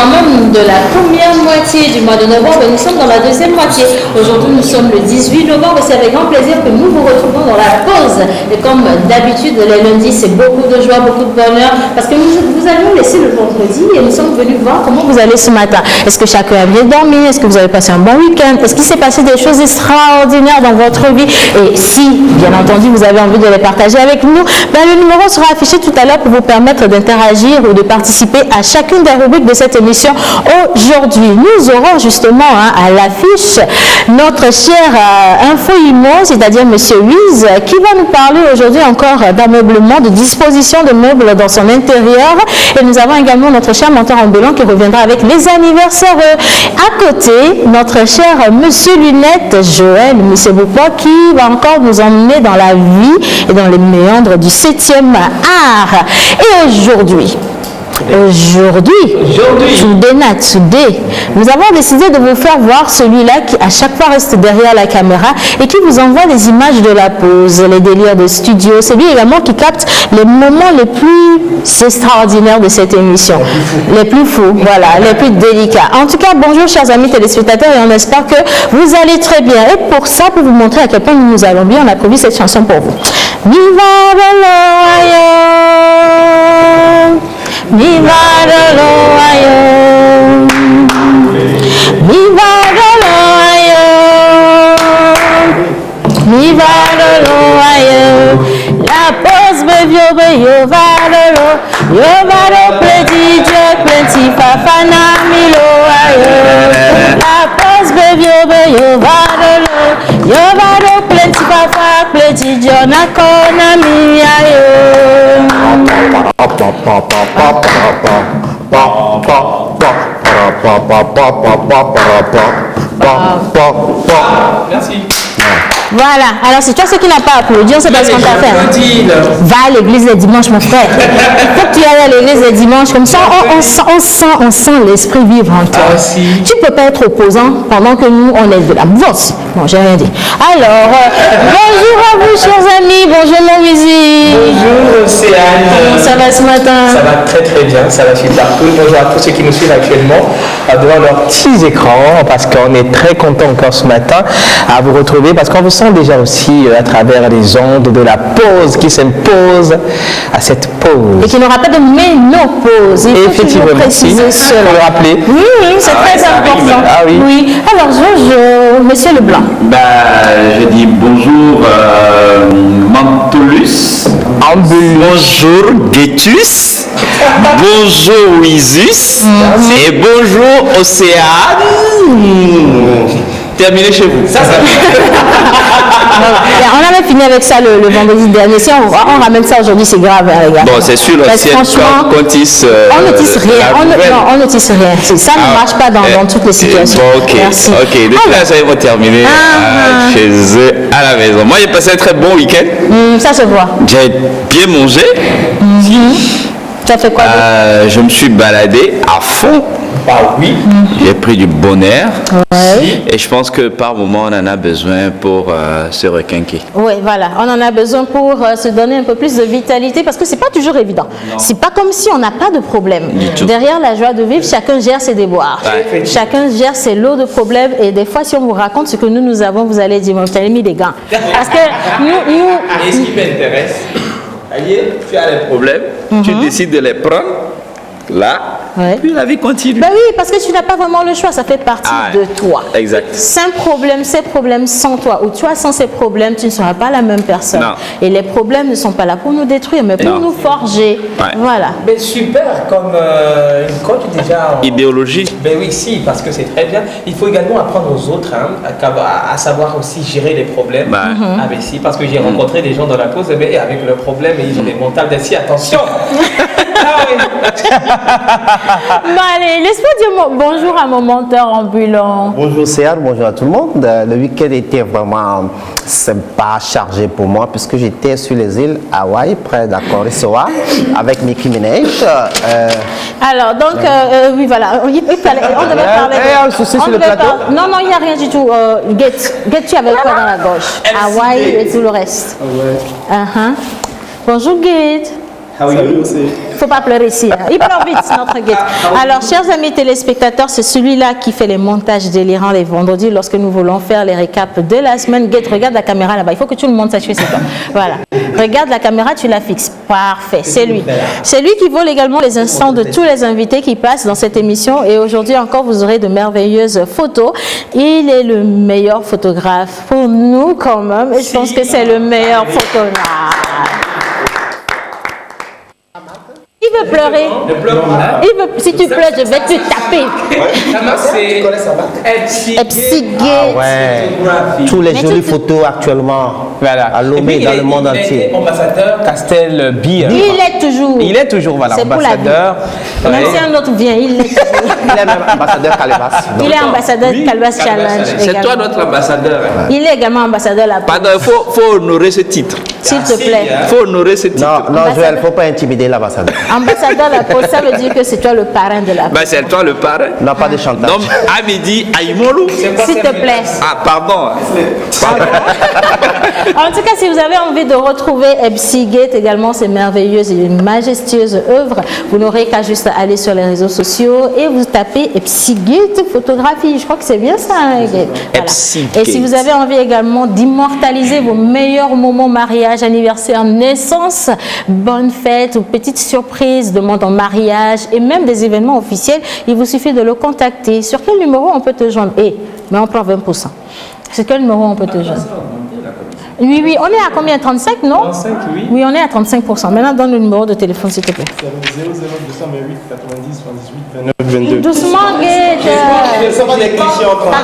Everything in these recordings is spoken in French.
quand même de la première moitié du mois de novembre et nous sommes dans la deuxième moitié. Aujourd'hui, nous sommes le 18 novembre et c'est avec grand plaisir que nous vous retrouvons dans la pause. Et comme d'habitude, les lundis, c'est beaucoup de joie, beaucoup de bonheur parce que nous avions laissé le vendredi et nous sommes venus voir comment vous allez ce matin. Est-ce que chacun a bien dormi? Est-ce que vous avez passé un bon week-end? Est-ce qu'il s'est passé des choses extraordinaires dans votre vie? Et si, bien entendu, vous avez envie de les partager avec nous, le numéro sera affiché tout à l'heure pour vous permettre d'interagir ou de participer à chacune des rubriques de cette émission. Aujourd'hui, nous aurons justement à l'affiche notre cher Info Imo, c'est-à-dire M. Wiz, qui va nous parler aujourd'hui encore d'ameublement, de disposition de meubles dans son intérieur. Et nous avons également notre cher mentor ambulant qui reviendra avec les anniversaires. À côté, notre cher M. Lunette, Joël Misseboupa, qui va encore nous emmener dans la vie et dans les méandres du 7e art. Et aujourd'hui, today, nous avons décidé de vous faire voir celui-là qui à chaque fois reste derrière la caméra et qui vous envoie des images de la pause, les délires de studio. C'est lui également qui capte les moments les plus extraordinaires de cette émission. Les plus fous, voilà, les plus délicats. En tout cas, bonjour chers amis téléspectateurs et on espère que vous allez très bien. Et pour ça, pour vous montrer à quel point nous allons bien, on a prévu cette chanson pour vous. Mi va de lo ayo, mi va de lo ayo, mi va de lo ayo. La pause me vio va de petit Dieu, petit fafana mi lo ayo. La pause me vio va de petit fafa, petit Dieu na kona mi ayo. Merci. Voilà, alors c'est toi ceux qui n'ont pas applaudi, on sait pas ce qu'on t'a fait. Va à l'église les dimanches, mon frère. Il faut que tu ailles à l'église les dimanches, comme ça on sent l'esprit vivre en toi. Tu ne peux pas être opposant pendant que nous on est de la mouvance. Bon, j'ai rien dit. Alors, bonjour à vous chers amis, bonjour mon musique. Bonjour Océane. Comment ça va ce matin? Ça va très très bien, ça va super cool. Bonjour à tous ceux qui nous suivent actuellement devant leurs petits écrans parce qu'on est très content encore ce matin à vous retrouver parce qu'on vous sent déjà aussi à travers les ondes de la pause qui s'impose à cette pause. Et qui n'aura pas de ménopause. Il faut toujours préciser cela. Pour le rappeler. Oui, c'est très important. Ah oui. Oui. Alors, Monsieur Leblanc. Je dis bonjour Mantolus. Bonjour Guetus. Bonjour Wizus. Et bonjour Océane. Terminé chez vous. Ça. On avait fini avec ça le vendredi dernier. Si on ramène ça aujourd'hui, c'est grave, hein, les gars. Bon, c'est sûr, franchement, on tisse. On ne tisse rien. On ne tisse rien. Ça ne marche pas dans toutes les situations. Bon, ok. Merci. Ok, depuis là, ça va terminer chez eux à la maison. Moi, j'ai passé un très bon week-end. Ça se voit. J'ai bien mangé. Tu as fait quoi? Je me suis baladé à fond. Ah oui. J'ai pris du bon air. Ouais. Et je pense que par moment, on en a besoin pour se requinquer. Oui, voilà. On en a besoin pour se donner un peu plus de vitalité parce que c'est pas toujours évident. C'est pas comme si on n'a pas de problème. Derrière la joie de vivre, chacun gère ses déboires. Ouais. Chacun gère ses lots de problèmes. Et des fois, si on vous raconte ce que nous avons, vous allez dire, vous avez mis des gants. Parce que nous... Et ce qui m'intéresse, tu as les problèmes, tu décides de les prendre là. Ouais. Puis la vie continue. Ben oui, parce que tu n'as pas vraiment le choix, ça fait partie de toi. Exact. Sans problème, ces problèmes sans toi, ou toi sans ces problèmes, tu ne seras pas la même personne. Non. Et les problèmes ne sont pas là pour nous détruire, mais pour nous forger. Ouais. Voilà. Mais super, comme une coach déjà. Idéologie. Ben oui, si, parce que c'est très bien. Il faut également apprendre aux autres à savoir aussi gérer les problèmes. Ah ben si, parce que j'ai rencontré des gens dans la pause, mais avec le problème, ils ont des mentales d'assis, attention. Allez, laisse-moi dire bonjour à mon menteur ambulant. Bonjour Céane, bonjour à tout le monde. Le week-end était vraiment sympa, chargé pour moi, puisque j'étais sur les îles Hawaï, près d'Akorisoa, avec Nicki Minaj. Alors, donc, oui, voilà. On devait parler. Un souci sur le plateau? Non, il n'y a rien du tout. Get, tu avais quoi dans la gauche? Hawaï et tout le reste. Bonjour, Get. How are you? faut pas pleurer ici. Hein. Il pleure vite, notre guide. Alors, chers amis téléspectateurs, c'est celui-là qui fait les montages délirants les vendredis lorsque nous voulons faire les récaps de la semaine. Guide, regarde la caméra là-bas. Il faut que tu le montres, sache que c'est toi. Voilà. Regarde la caméra, tu la fixes. Parfait, c'est lui. C'est lui qui vole également les instants de tous les invités qui passent dans cette émission. Et aujourd'hui encore, vous aurez de merveilleuses photos. Il est le meilleur photographe pour nous quand même. Et je pense que c'est le meilleur photographe. Il veut pleurer. Il veut, si tu pleures, je vais te taper. C'est Epsigate. Ouais. Tous les jolies photos actuellement à Lomé dans le monde entier. Ambassadeur Castel Beer. Il est toujours. Il est toujours, voilà, C'est pour la vie. ambassadeur. Même si un autre vient, il est toujours. Il est même ambassadeur Calebas. Il est ambassadeur de Calbas Challenge. C'est toi également. notre ambassadeur. Il est également ambassadeur de la Pardon, il faut honorer ce titre. S'il te plaît. Il faut honorer ce titre. Non, Joël, il ne faut pas intimider l'ambassadeur. Ambassadeur de la Poste, ça veut dire que c'est toi le parrain de la Poste. Ben, c'est toi le parrain. Non, pas de chantage. Donc, à midi, Aïmolou. S'il te plaît. Ah, pardon. En tout cas, si vous avez envie de retrouver Epsigate, également ses merveilleuses et majestueuses œuvres, vous n'aurez qu'à juste aller sur les réseaux sociaux et vous tapez Epsigate photographie. Je crois que c'est bien ça. Hein, voilà. Epsigate. Et si vous avez envie également d'immortaliser vos meilleurs moments mariage, anniversaire, naissance, bonne fête ou petite surprise, demande en mariage et même des événements officiels, il vous suffit de le contacter. Sur quel numéro on peut te joindre? Mais on prend 20%. Sur quel numéro on peut te joindre? Oui, oui, on est à combien? 35, non? 35, oui. Oui, on est à 35%. Maintenant, donne le numéro de téléphone, s'il te plaît. 00228 90 78 29 22. Doucement, Guette.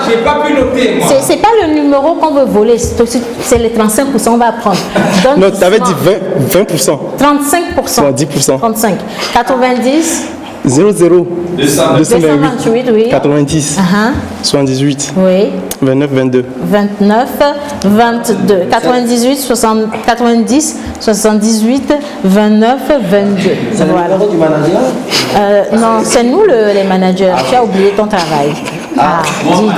J'ai pas pu noter, moi. C'est pas le numéro qu'on veut voler, c'est les 35%, on va prendre. Donne Non, tu avais dit doucement. 20%. 35%. Non, 10%. 35. 90. 00 228, oui. 90 Uh-huh. 78 Oui. 29 22. 29, 22. 98, 90, 78, 29, 22. Voilà. Du manager? Non, c'est nous les managers. Tu as oublié ton travail. Ah, dis donc.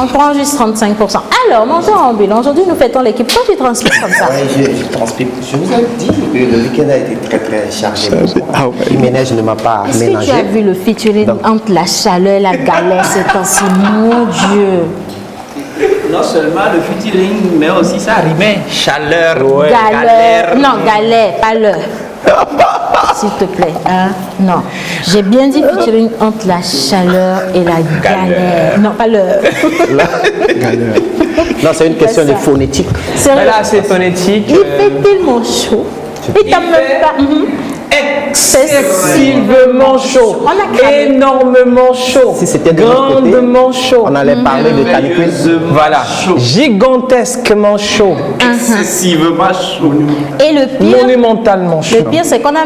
On prend juste 35%. Alors, mon cher Ambulance, aujourd'hui nous fêtons l'équipe. Pourquoi tu transmets comme ça? Oui, je transmets. Je vous ai dit que le week-end a été très très chargé. Ah ouais. Le ménage ne m'a pas Est-ce que tu ménagé. as vu le featuring entre la chaleur et la galère ces temps-ci? Mon Dieu. Non seulement le featuring, mais aussi ça rimait. Chaleur, Galère. Non, galère, pas l'heure. S'il te plaît. Hein? Non. J'ai bien dit featuring entre la chaleur et la galère. Non, pas l'heure. Non, c'est une question de phonétique. Sérieux. Là, c'est phonétique. Il fait tellement chaud. Il t'a même pas. Excessivement chaud. On a cramé. Énormément chaud. Si c'était de l'autre côté, grandement chaud. on allait parler de canicule. Voilà. Gigantesquement chaud. excessivement chaud. Et le pire, Monumentalement chaud. le pire, c'est qu'on a,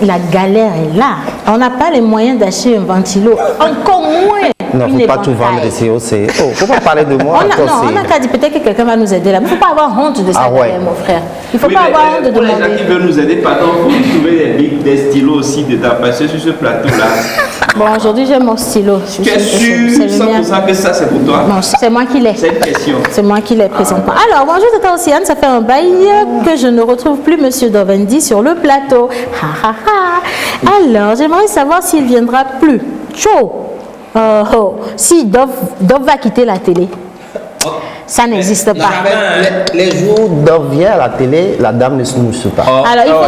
la galère est là. On n'a pas les moyens d'acheter un ventilo. Encore moins. Non, une faut pas tout vendre éventail. ici. Faut pas parler de moi. On a, encore, non, on c'est- a qu'à dire peut-être que quelqu'un va nous aider là. Il ne faut pas avoir honte de ça, Ah ouais. mon frère. Il ne faut Oui, pas mais, avoir honte de pour les gens demander. qui veulent nous aider, pardon, vous trouver des bics, des stylos aussi dedans, parce que sur ce plateau-là, Bon, aujourd'hui, j'ai mon stylo. tu es sûr C'est le mien. 100% que ça c'est pour toi? Non, c'est moi qui l'ai. C'est une question. C'est moi qui l'ai présentement. Alors, bonjour Tata Océane, ça fait un bail que je ne retrouve plus Monsieur Dovendi sur le plateau. Ha ha ha. Alors, j'aimerais savoir s'il viendra plus. Chaud. Si Dove va quitter la télé. Ça n'existe pas. Les jours d'or vient à la télé, la dame ne se suit pas. Alors,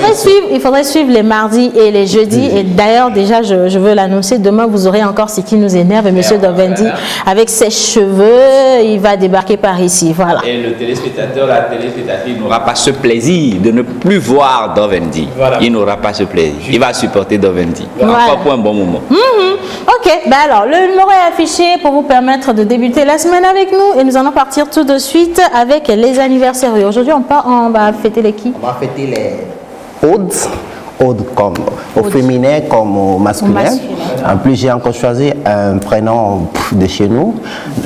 il faudrait suivre les mardis et les jeudis. Et d'ailleurs, déjà, je veux l'annoncer. Demain, vous aurez encore ce qui nous énerve. Et Monsieur Dovendi, avec ses cheveux, il va débarquer par ici. Voilà. Et le téléspectateur, la téléspectatrice n'aura pas ce plaisir de ne plus voir Dovendi. Voilà. Il n'aura pas ce plaisir. Il va supporter Dovendi. Voilà. Encore pour un bon moment. Ok, ben alors, le numéro est affiché pour vous permettre de débuter la semaine avec nous. Et nous allons partir tout de suite avec les anniversaires. Et aujourd'hui, on va fêter les qui? On va fêter les odes comme au féminin comme au masculin. En plus, j'ai encore choisi un prénom de chez nous.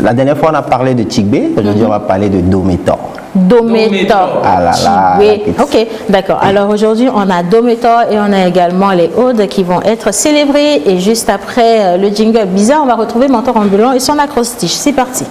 La dernière fois, on a parlé de Tigbe. Aujourd'hui, on va parler de Dométor. Dométor. Ah là là. Oui, ok, d'accord. Alors aujourd'hui, on a Dométor et on a également les odes qui vont être célébrées. Et juste après le jingle bizarre, on va retrouver Mentor Ambulant et son acrostiche. C'est parti.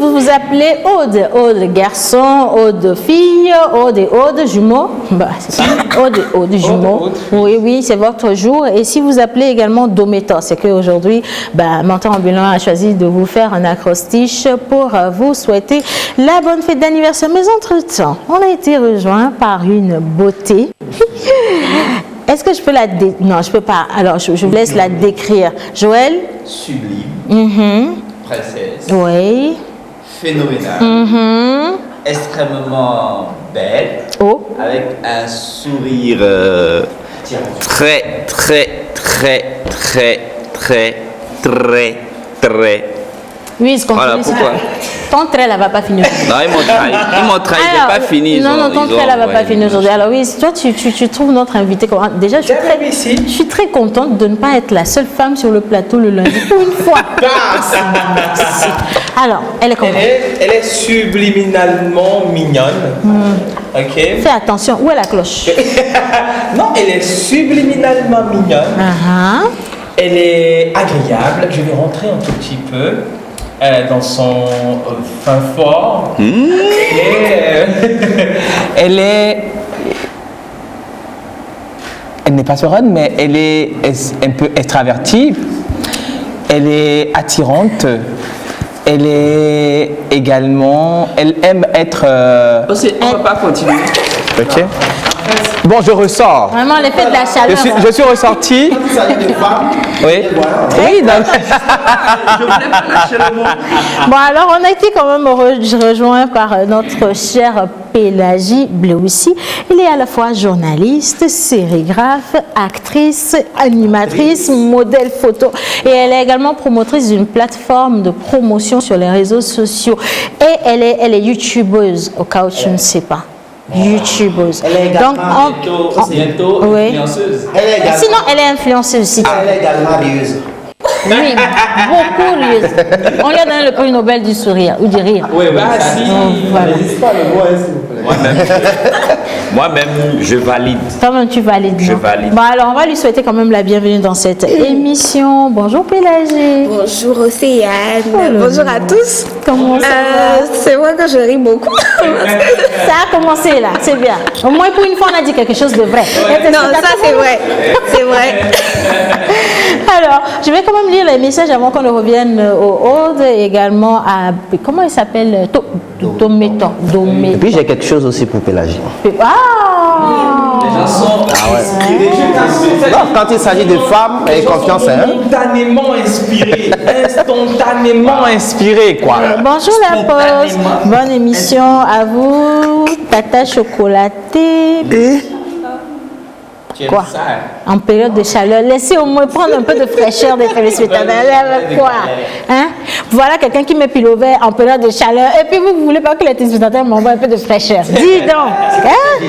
vous vous appelez Aude, Aude garçon, Aude fille, Aude et Aude jumeaux, bah, c'est ça, Aude jumeaux. Oui, oui, c'est votre jour. Et si vous appelez également Dométor, c'est qu'aujourd'hui, bah, Mentor Ambulant a choisi de vous faire un acrostiche pour vous souhaiter la bonne fête d'anniversaire. Mais entre-temps, on a été rejoint par une beauté. Est-ce que je peux la Non, je peux pas. Alors, je vous laisse la décrire. Joël? Sublime. Princesse. Oui. Phénoménale. Extrêmement belle. Oh. Avec un sourire très, Oui, ce qu'on Voilà, pourquoi? Ton trait, là, va pas finir. Non, ils m'ont trahi, j'ai pas fini. Non, ton trait, là, va pas finir aujourd'hui. Alors oui, toi, tu trouves notre invité. Déjà, je suis très contente de ne pas être la seule femme sur le plateau le lundi. Pour une fois. Merci. Alors, elle est comment? Elle est subliminalement mignonne. Ok. Fais attention. Où est la cloche? Non, elle est subliminalement mignonne. Elle est agréable. Je vais rentrer un tout petit peu dans son fin fort. Elle n'est pas sereine, mais elle est un peu extravertie. Elle est attirante. Elle est également. Elle aime être. On ne va pas continuer. Ok. Bon, je ressors. Vraiment, l'effet de la chaleur. Je suis ressorti. Il s'agit de femmes. Oui. Oui, Bon, alors, on a été quand même rejoint par notre chère Pélagie Bleoussi. Elle est à la fois journaliste, sérigraphe, actrice, animatrice, modèle photo. Et elle est également promotrice d'une plateforme de promotion sur les réseaux sociaux. Et elle est youtubeuse, au cas où tu ne sais pas. YouTubeuse. Elle est également bientôt oui. influenceuse. Sinon, elle est influenceuse aussi. Elle est également rieuse. Oui, beaucoup rieuse. On lui a donné le prix Nobel du sourire ou du rire. Oui, si. Voilà. N'hésite pas le mot, s'il vous plaît. Moi-même, je valide. Toi-même, tu valides. Je non? valide. Bon, alors, on va lui souhaiter quand même la bienvenue dans cette émission. Bonjour Pélagie. Bonjour Océane, bonjour à tous. Comment ça va? C'est vrai que je ris beaucoup. Ça a commencé là, c'est bien. Au moins pour une fois, on a dit quelque chose de vrai. Non, ça c'est vrai. C'est vrai. Alors, je vais quand même lire les messages avant qu'on ne revienne au Aude et également à. Comment il s'appelle? Dométor. Et puis j'ai quelque chose aussi pour Pélagie. Ah! Les gens sont inspirés. Non, quand il s'agit de femmes, ayez confiance. Instantanément inspiré, quoi. Bonjour la pause. Bonne émission à vous. Tata chocolatée. Quoi? En période de chaleur, laissez au moins prendre un peu de fraîcheur des téléspectateurs. Quoi? Hein? Voilà quelqu'un qui met pilover en période de chaleur et puis vous voulez pas que les téléspectateurs m'envoient un peu de fraîcheur. Dis donc. Hein?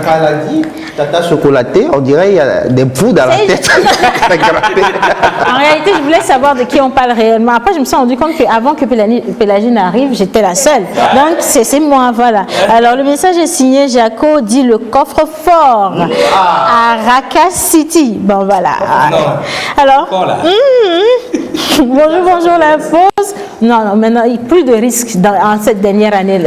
Quand elle a dit tata chocolaté, on dirait qu'il y a des poux dans la tête. En réalité, je voulais savoir de qui on parle réellement. Après, je me suis rendu compte qu'avant que Pélagie n'arrive, j'étais la seule. Donc, c'est moi, voilà. Alors, le message est signé Jaco, dit le coffre-fort à Raka City. Bon, voilà. Alors, bonjour la pause. Non, maintenant, il y a plus de risques en cette dernière année,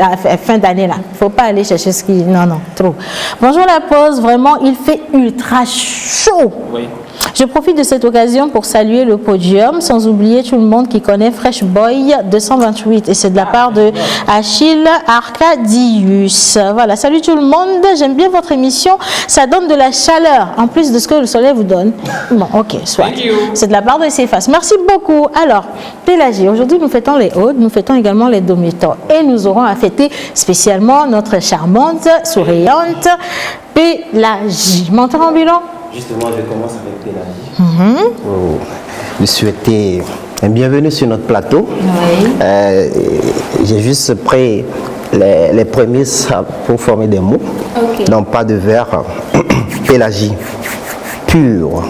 fin d'année là. Il ne faut pas aller chercher ce qui... Non, trop. Bonjour la pause. Vraiment, il fait ultra chaud. Oui. Je profite de cette occasion pour saluer le podium, sans oublier tout le monde qui connaît Fresh Boy 228. Et c'est de la part de Achille Arcadius. Voilà, salut tout le monde. J'aime bien votre émission. Ça donne de la chaleur, en plus de ce que le soleil vous donne. Bon, ok, soit. C'est de la part de Céphas. Merci beaucoup. Alors, Pélagie, aujourd'hui nous fêtons les Audes, nous fêtons également les Dométors. Et nous aurons à fêter spécialement notre charmante, souriante Pélagie. Menteur ambulant. Justement, je commence avec Pélagie. Vous souhaiter un bienvenue sur notre plateau. Oui. J'ai juste pris les prémices pour former des mots. Okay. Non, pas de vers. Pélagie, pure,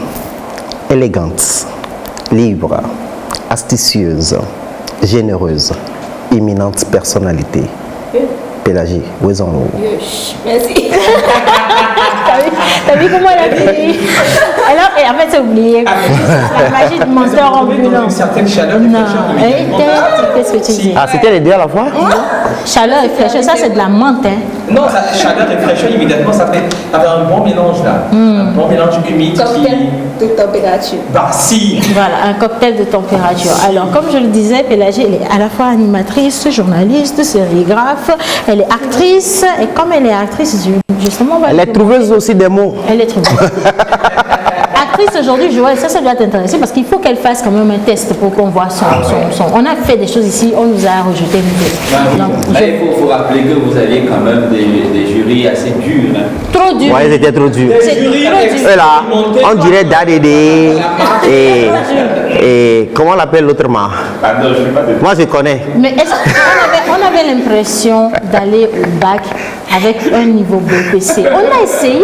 élégante, libre, astucieuse, généreuse, imminente personnalité. Pélagie, où est-on? Merci. T'as vu comment elle a fait? Alors, et en fait, c'est oublié. La magie de menteur ambulant. Une certaine chaleur. Non. Qu'est-ce que tu dis? Ah, c'était les deux à la fois? Chaleur et fraîcheur, ça c'est de la menthe. Hein. Non, chaleur et fraîcheur, immédiatement, ça fait un bon mélange là. Un bon mélange humide. Cocktail de température. Bah si. Voilà, un cocktail de température. Alors, comme je le disais, Pélagie, elle est à la fois animatrice, journaliste, sérigraphe, elle est actrice, et comme elle est actrice, justement... Elle est trouveuse aussi des mots. Elle est trouveuse. Actrice aujourd'hui, Joël, ça doit t'intéresser parce qu'il faut qu'elle fasse quand même un test pour qu'on voit son. On a fait des choses ici, on nous a rejeté une test. Donc, Là, il faut rappeler que vous aviez quand même des jurys assez durs. Hein. trop dur. Ouais, c'était trop dur. C'est trop dur. Et là, on dirait Dadédé et comment on l'appelle l'autre main? Pardon, je ne suis pas de... Moi, je connais. Mais on avait l'impression d'aller au bac avec un niveau BPC. On a essayé.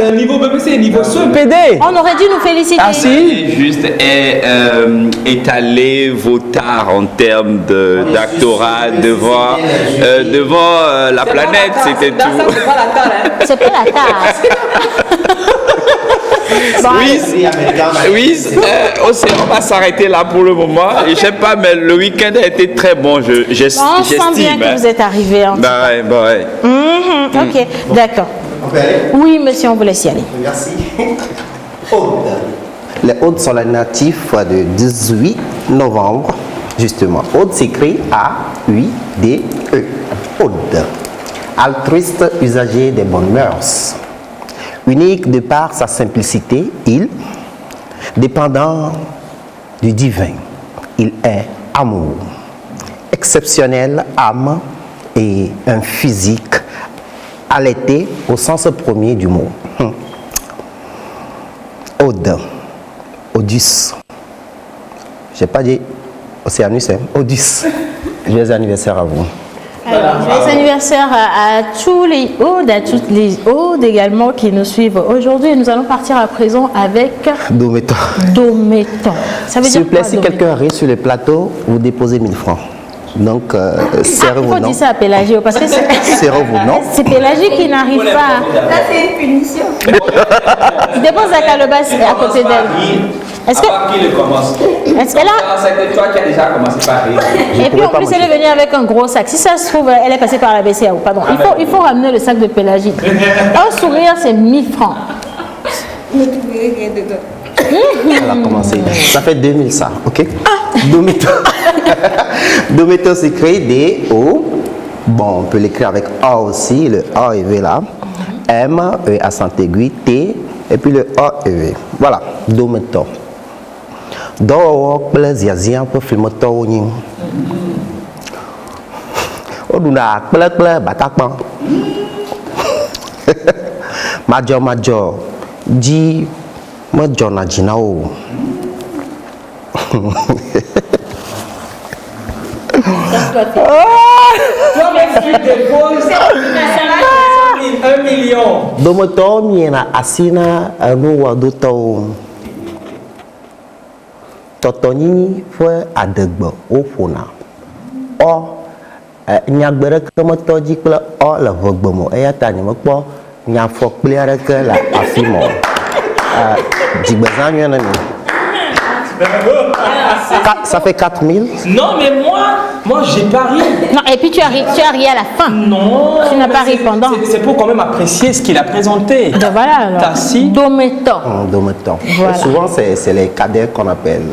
Un niveau BPC, niveau PD. On aurait dû nous féliciter. Ah si. Juste étaler vos tares en termes d'actorat devant la planète, c'était tout. C'est pas la tasse. Oui, on va s'arrêter là pour le moment. Je sais pas, mais le week-end a été très bon. J'estime. On sent bien que vous êtes arrivé. Ouais. Ok, d'accord. Oui, monsieur, on vous laisse y aller. Merci. Aude. Les Audes sont les natifs du 18 novembre, justement. Aude s'écrit A-U-D-E. Aude. Altruiste, usager des bonnes mœurs. Unique de par sa simplicité, il, dépendant du divin, il est amour. Exceptionnel, âme et un physique allaité au sens premier du mot. Aude, Odus. Je n'ai pas dit Océanus, hein? Odus. Joyeux anniversaire à vous. Alors, joyeux anniversaire à tous les Audes, à toutes les Audes également qui nous suivent aujourd'hui. Nous allons partir à présent avec Dométon. Dométon. Ça veut S'il dire vous plaît, quoi, si quelqu'un arrive sur le plateau, vous déposez 1000 francs. Donc, serrez il vos faut noms. dire ça à Pélagie parce que Serrez vos noms. c'est Pélagie qui n'arrive pas. Ça, c'est une punition. Dépose la calebasse à côté d'elle. Est-ce que... Qui le commence? Est-ce qu'elle a... C'est toi qui as déjà commencé par rire. Et puis en plus, elle est venue avec un gros sac. Si ça se trouve, elle est passée par la BCAO. Pardon. Il faut ramener le sac de Pélagie. Un sourire, c'est 1000 francs. Ne trouverez rien dedans. Elle a commencé. Ça fait 2000 ça, ok? Dométon. Dométon s'écrit D-O. Bon, on peut l'écrire avec A aussi. Le A est V là. M, E accent aigu, T. Et puis le A et V. Voilà, Dométon. Do plaisir pour film to nying. Oduna kple batakpan. Majo ji mo jona jina o. Toi-même, tu déposes 1 million. Dométon miena asina anu wadoto. Tɔtɔnyinyi ƒe adegbe woƒona ɔ nyagbere kemetɔ dzi kple ɔ le ʋegbe me eya ta nyemekpɔ nyafɔkpli aɖeke le afi me dzigbezã nyuie ne mi. Ça fait 4000. Non, mais moi j'ai pas ri. Non, et puis tu as ri à la fin. Non. Tu n'as pas ri pendant. C'est pour quand même apprécier ce qu'il a présenté. Ben voilà alors. Tassi. Dométon. Dométon. Voilà. Souvent, c'est les cadets qu'on appelle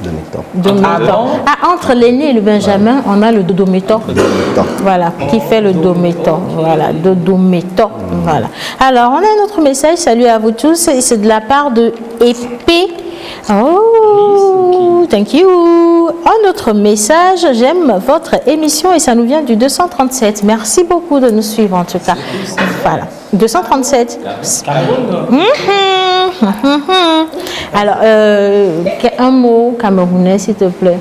Dométon. Dométon. Ah, entre l'aîné et le Benjamin, on a le Dométon. Dométon. Voilà, qui fait le Dométon. Voilà, Dométon. Voilà. Alors, on a un autre message. Salut à vous tous. Et c'est de la part de Épée. Oh, thank you. Un autre message, j'aime votre émission et ça nous vient du 237. Merci beaucoup de nous suivre en tout cas. Voilà, 237. Alors, un mot camerounais s'il te plaît.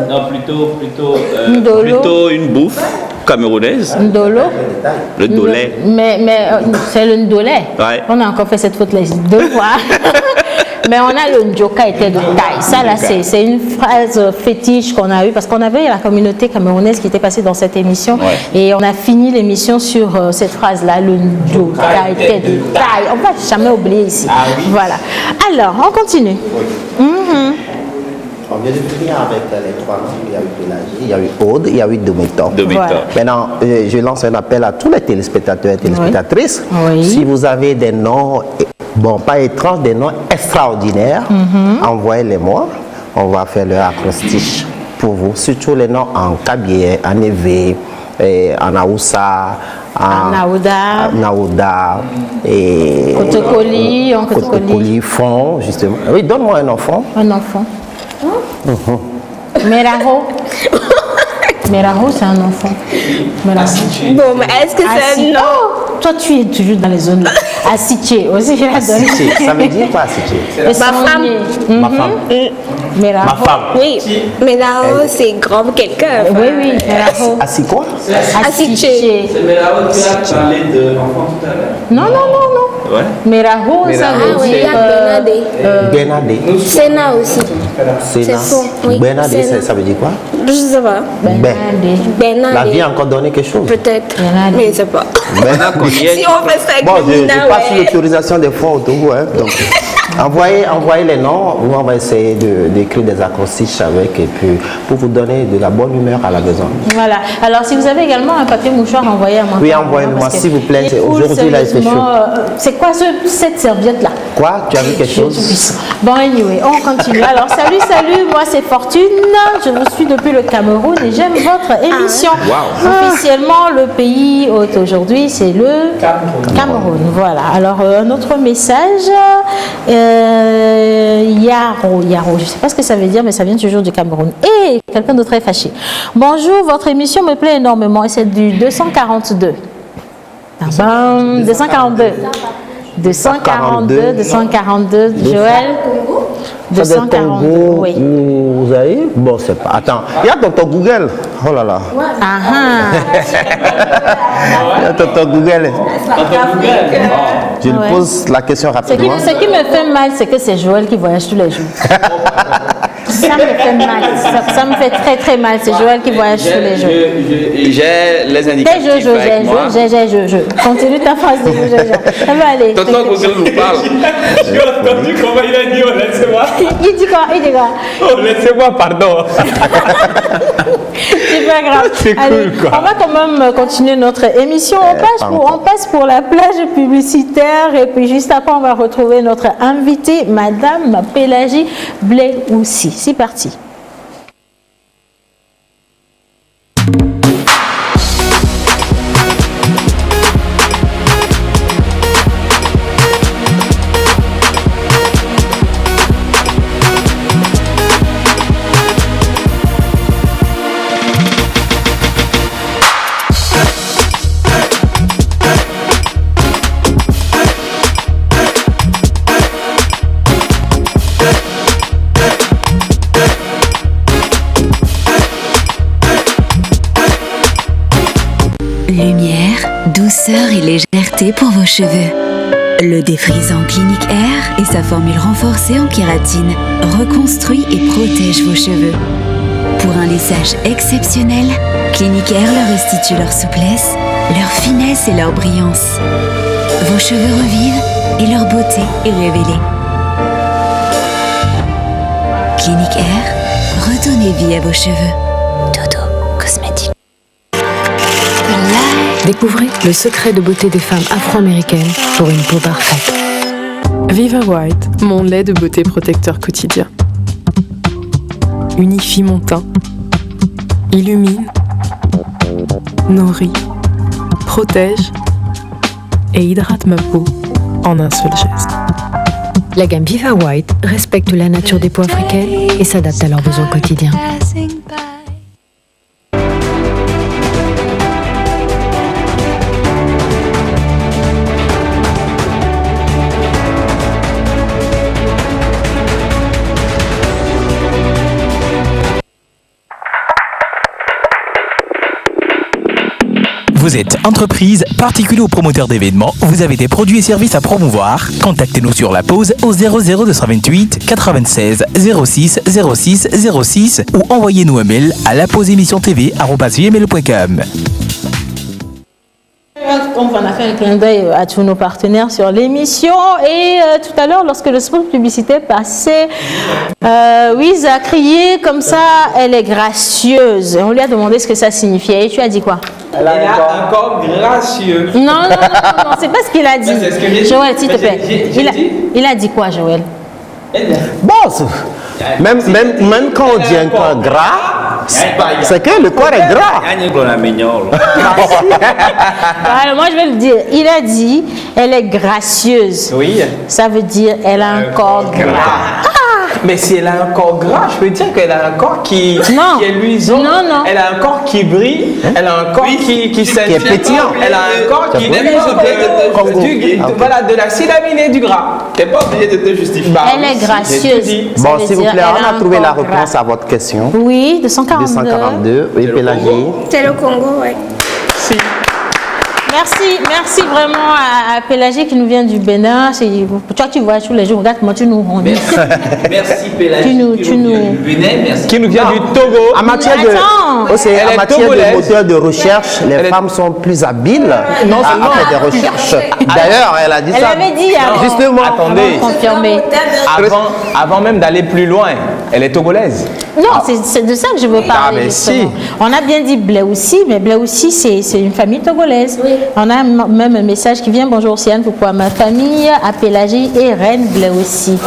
Non, plutôt une bouffe camerounaise. Ndolo. Le dolé. Mais c'est le ndolé. Ouais. On a encore fait cette faute-là deux fois. Mais on a le Njoka était de taille. Ça, là, c'est une phrase fétiche qu'on a eue parce qu'on avait la communauté camerounaise qui était passée dans cette émission et on a fini l'émission sur cette phrase-là, le Njoka était de taille. On ne va jamais oublier ici. Ah oui. Voilà. Alors, on continue. On vient de finir avec les trois noms. Il y a eu Pélagie, il y a eu Aude, il y a eu Dométor. Voilà. Maintenant, je lance un appel à tous les téléspectateurs et téléspectatrices. Oui. Si vous avez des noms, bon, pas étranges, des noms extraordinaires, envoyez-les-moi. On va faire le acrostiche pour vous. Surtout les noms en Kabylie, en Évé, en Aoussa, en Naouda, et Kotokoli, en Kotokoli, Fond, justement. Oui, donne-moi un enfant. Un enfant. Meraho. Meraho, c'est un enfant. Meraho. Bon, mais est-ce que c'est un nom? Toi, tu es toujours dans les zones là. Asiché aussi, je la donne. Asiché, ça veut dire quoi, Asiché? Ma femme. Ma femme. Meraho. Ma femme. Oui, mais là-haut, c'est grand quelqu'un. Oui, Meraho. Assis quoi? Asiché. C'est Mélao qui a parlé de l'enfant tout à l'heure. Non. Ouais. Meraho, ça veut Ah oui, il y dire. a Bernadé. Bernadé. Sénat aussi. Sénat. fond, oui. Bernadé, Sénat. ça veut dire quoi? Je sais pas. Bernadé. Bernadé. La vie a encore donné quelque chose. Peut-être. Bernadé. Mais je sais pas. Ben, Si on fait ça avec bon, je Nina, passe ouais. l'autorisation des fois autour, hein, donc envoyez les noms, nous on va essayer d'écrire des acrostiches avec et puis pour vous donner de la bonne humeur à la maison. Voilà. Alors, si vous avez également un papier mouchoir, envoyez à moi. Oui, envoyez-moi, Parce que s'il vous plaît. il est cool, Aujourd'hui, là, il fait chaud. sérieusement, c'est quoi cette serviette-là? Quoi? Tu as vu quelque chose? Puissant. Bon, anyway, on continue. Alors, salut, moi c'est Fortune. Je vous suis depuis le Cameroun et j'aime votre émission. Officiellement, le pays hôte aujourd'hui, c'est le Cameroun. Voilà. Alors, un autre message. Yaro, je ne sais pas ce que ça veut dire, mais ça vient toujours du Cameroun. Et quelqu'un d'autre est fâché. Bonjour, votre émission me plaît énormément et c'est du 242. 242, Joël. Ça doit être 242, Congo, oui. Vous avez? Bon, c'est pas. Attends, il y a tonton Google. Oh là là. Il y a tonton Google. Je lui pose la question rapidement. Ce qui me fait mal, c'est que c'est Joël qui voyage tous les jours. Ça me fait mal. Ça me fait très très mal. C'est Joël qui voyage tous les jours. J'ai les indicatifs avec moi. Je. Continue ta phrase de je. Ça va aller. Tonton Google nous parle. J'ai entendu comment il a dit, oh, laissez-moi. Il dit quoi? Oh, laissez-moi, pardon. C'est pas grave. C'est cool, Allez, quoi. on va quand même continuer notre émission. On passe pour la plage publicitaire et puis juste après, on va retrouver notre invitée, Madame Pélagie Blé-Oussi. C'est parti. Lumière, douceur et légèreté pour vos cheveux. Le défrisant Clinique Air et sa formule renforcée en kératine reconstruit et protège vos cheveux. Pour un lissage exceptionnel, Clinique Air leur restitue leur souplesse, leur finesse et leur brillance. Vos cheveux revivent et leur beauté est révélée. Clinique Air, redonnez vie à vos cheveux. Dodo Cosmétique. Découvrez le secret de beauté des femmes afro-américaines pour une peau parfaite. Viva White, mon lait de beauté protecteur quotidien. Unifie mon teint, illumine, nourrit, protège et hydrate ma peau en un seul geste. La gamme Viva White respecte la nature des peaux africaines et s'adapte à leurs besoins quotidiens. Vous êtes entreprise, particulier ou promoteur d'événements, vous avez des produits et services à promouvoir. Contactez-nous sur la pause au 00228 96 06 06 06 ou envoyez-nous un mail à lapauseémissiontv@gmail.com. On a fait un clin d'œil à tous nos partenaires sur l'émission et tout à l'heure, lorsque le spot publicitaire passait, Wiz a crié comme ça, elle est gracieuse. On lui a demandé ce que ça signifiait et tu as dit quoi? Elle a un corps gracieux. Non, c'est pas ce qu'il a dit. C'est ce que j'ai dit. Joël, s'il te plaît. J'ai Il a dit quoi, Joël? Bon, même quand on dit un corps gras, c'est que le corps est gras. Alors, moi, je vais le dire. Il a dit, elle est gracieuse. Oui. Ça veut dire, elle a un corps gras. Mais si elle a un corps gras, je peux dire qu'elle a un corps qui est luisant. Non. Elle a un corps qui brille. Elle a un corps qui scintille. Qui est pétillant. Elle a un corps qui n'est pas voilà, de l'acide aminé du gras. T'es pas obligé de te justifier. Elle est gracieuse. Bon, s'il vous plaît, on a trouvé la réponse à votre question. Oui, 242. 242, oui, Pélagie. C'est le Congo, ouais. Merci vraiment à Pélagie qui nous vient du Bénin. Toi, tu vois tous les jours, regarde comment tu nous rends. Merci Pélagie. Tu nous... Qui nous vient du Togo. En matière de moteur de recherche, les femmes sont plus habiles à faire des recherches. D'ailleurs, elle a dit Elle ça. avait dit Justement. Attendez. Confirmé. Avant même d'aller plus loin, elle est togolaise. Non, c'est de ça que je veux parler. mais justement. si. On a bien dit Blé aussi, mais Blé aussi, c'est une famille togolaise. Oui. On a même un message qui vient. Bonjour Siane, pourquoi ma famille à Pélagie et Reine Blé aussi.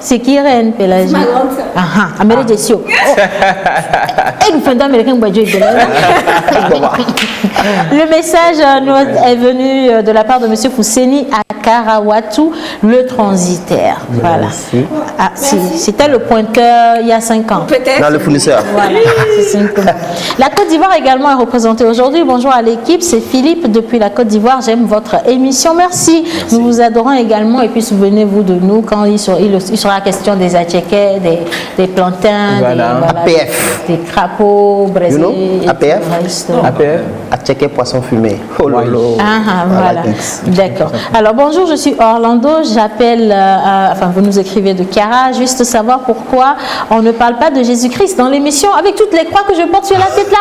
C'est qui Reine Pélagie? Ma grande sœur. Amérique des Cieux. Et nous faisons américain Boadjou. Le message est venu de la part de M. Fousseni à Karawatu, le transitaire. Voilà. C'était le point de cœur il y a 5 ans. Peut-être. Dans le fournisseur. Voilà, c'est simplement. La Côte d'Ivoire également est représentée aujourd'hui. Bonjour à l'équipe, c'est Philippe depuis la Côte d'Ivoire. J'aime votre émission. Merci. Nous vous adorons également et puis souvenez-vous de nous quand il sera question des atchékais, des plantains, APF. des crapauds brésiliens. You know, APF? APF. Attiéké poisson fumé. Oh lolo. Voilà. D'accord. Alors bonjour, je suis Orlando. J'appelle, vous nous écrivez de Cara. Juste savoir pourquoi on ne parle pas de Jésus-Christ dans l'émission avec toutes les croix que je porte sur la tête là.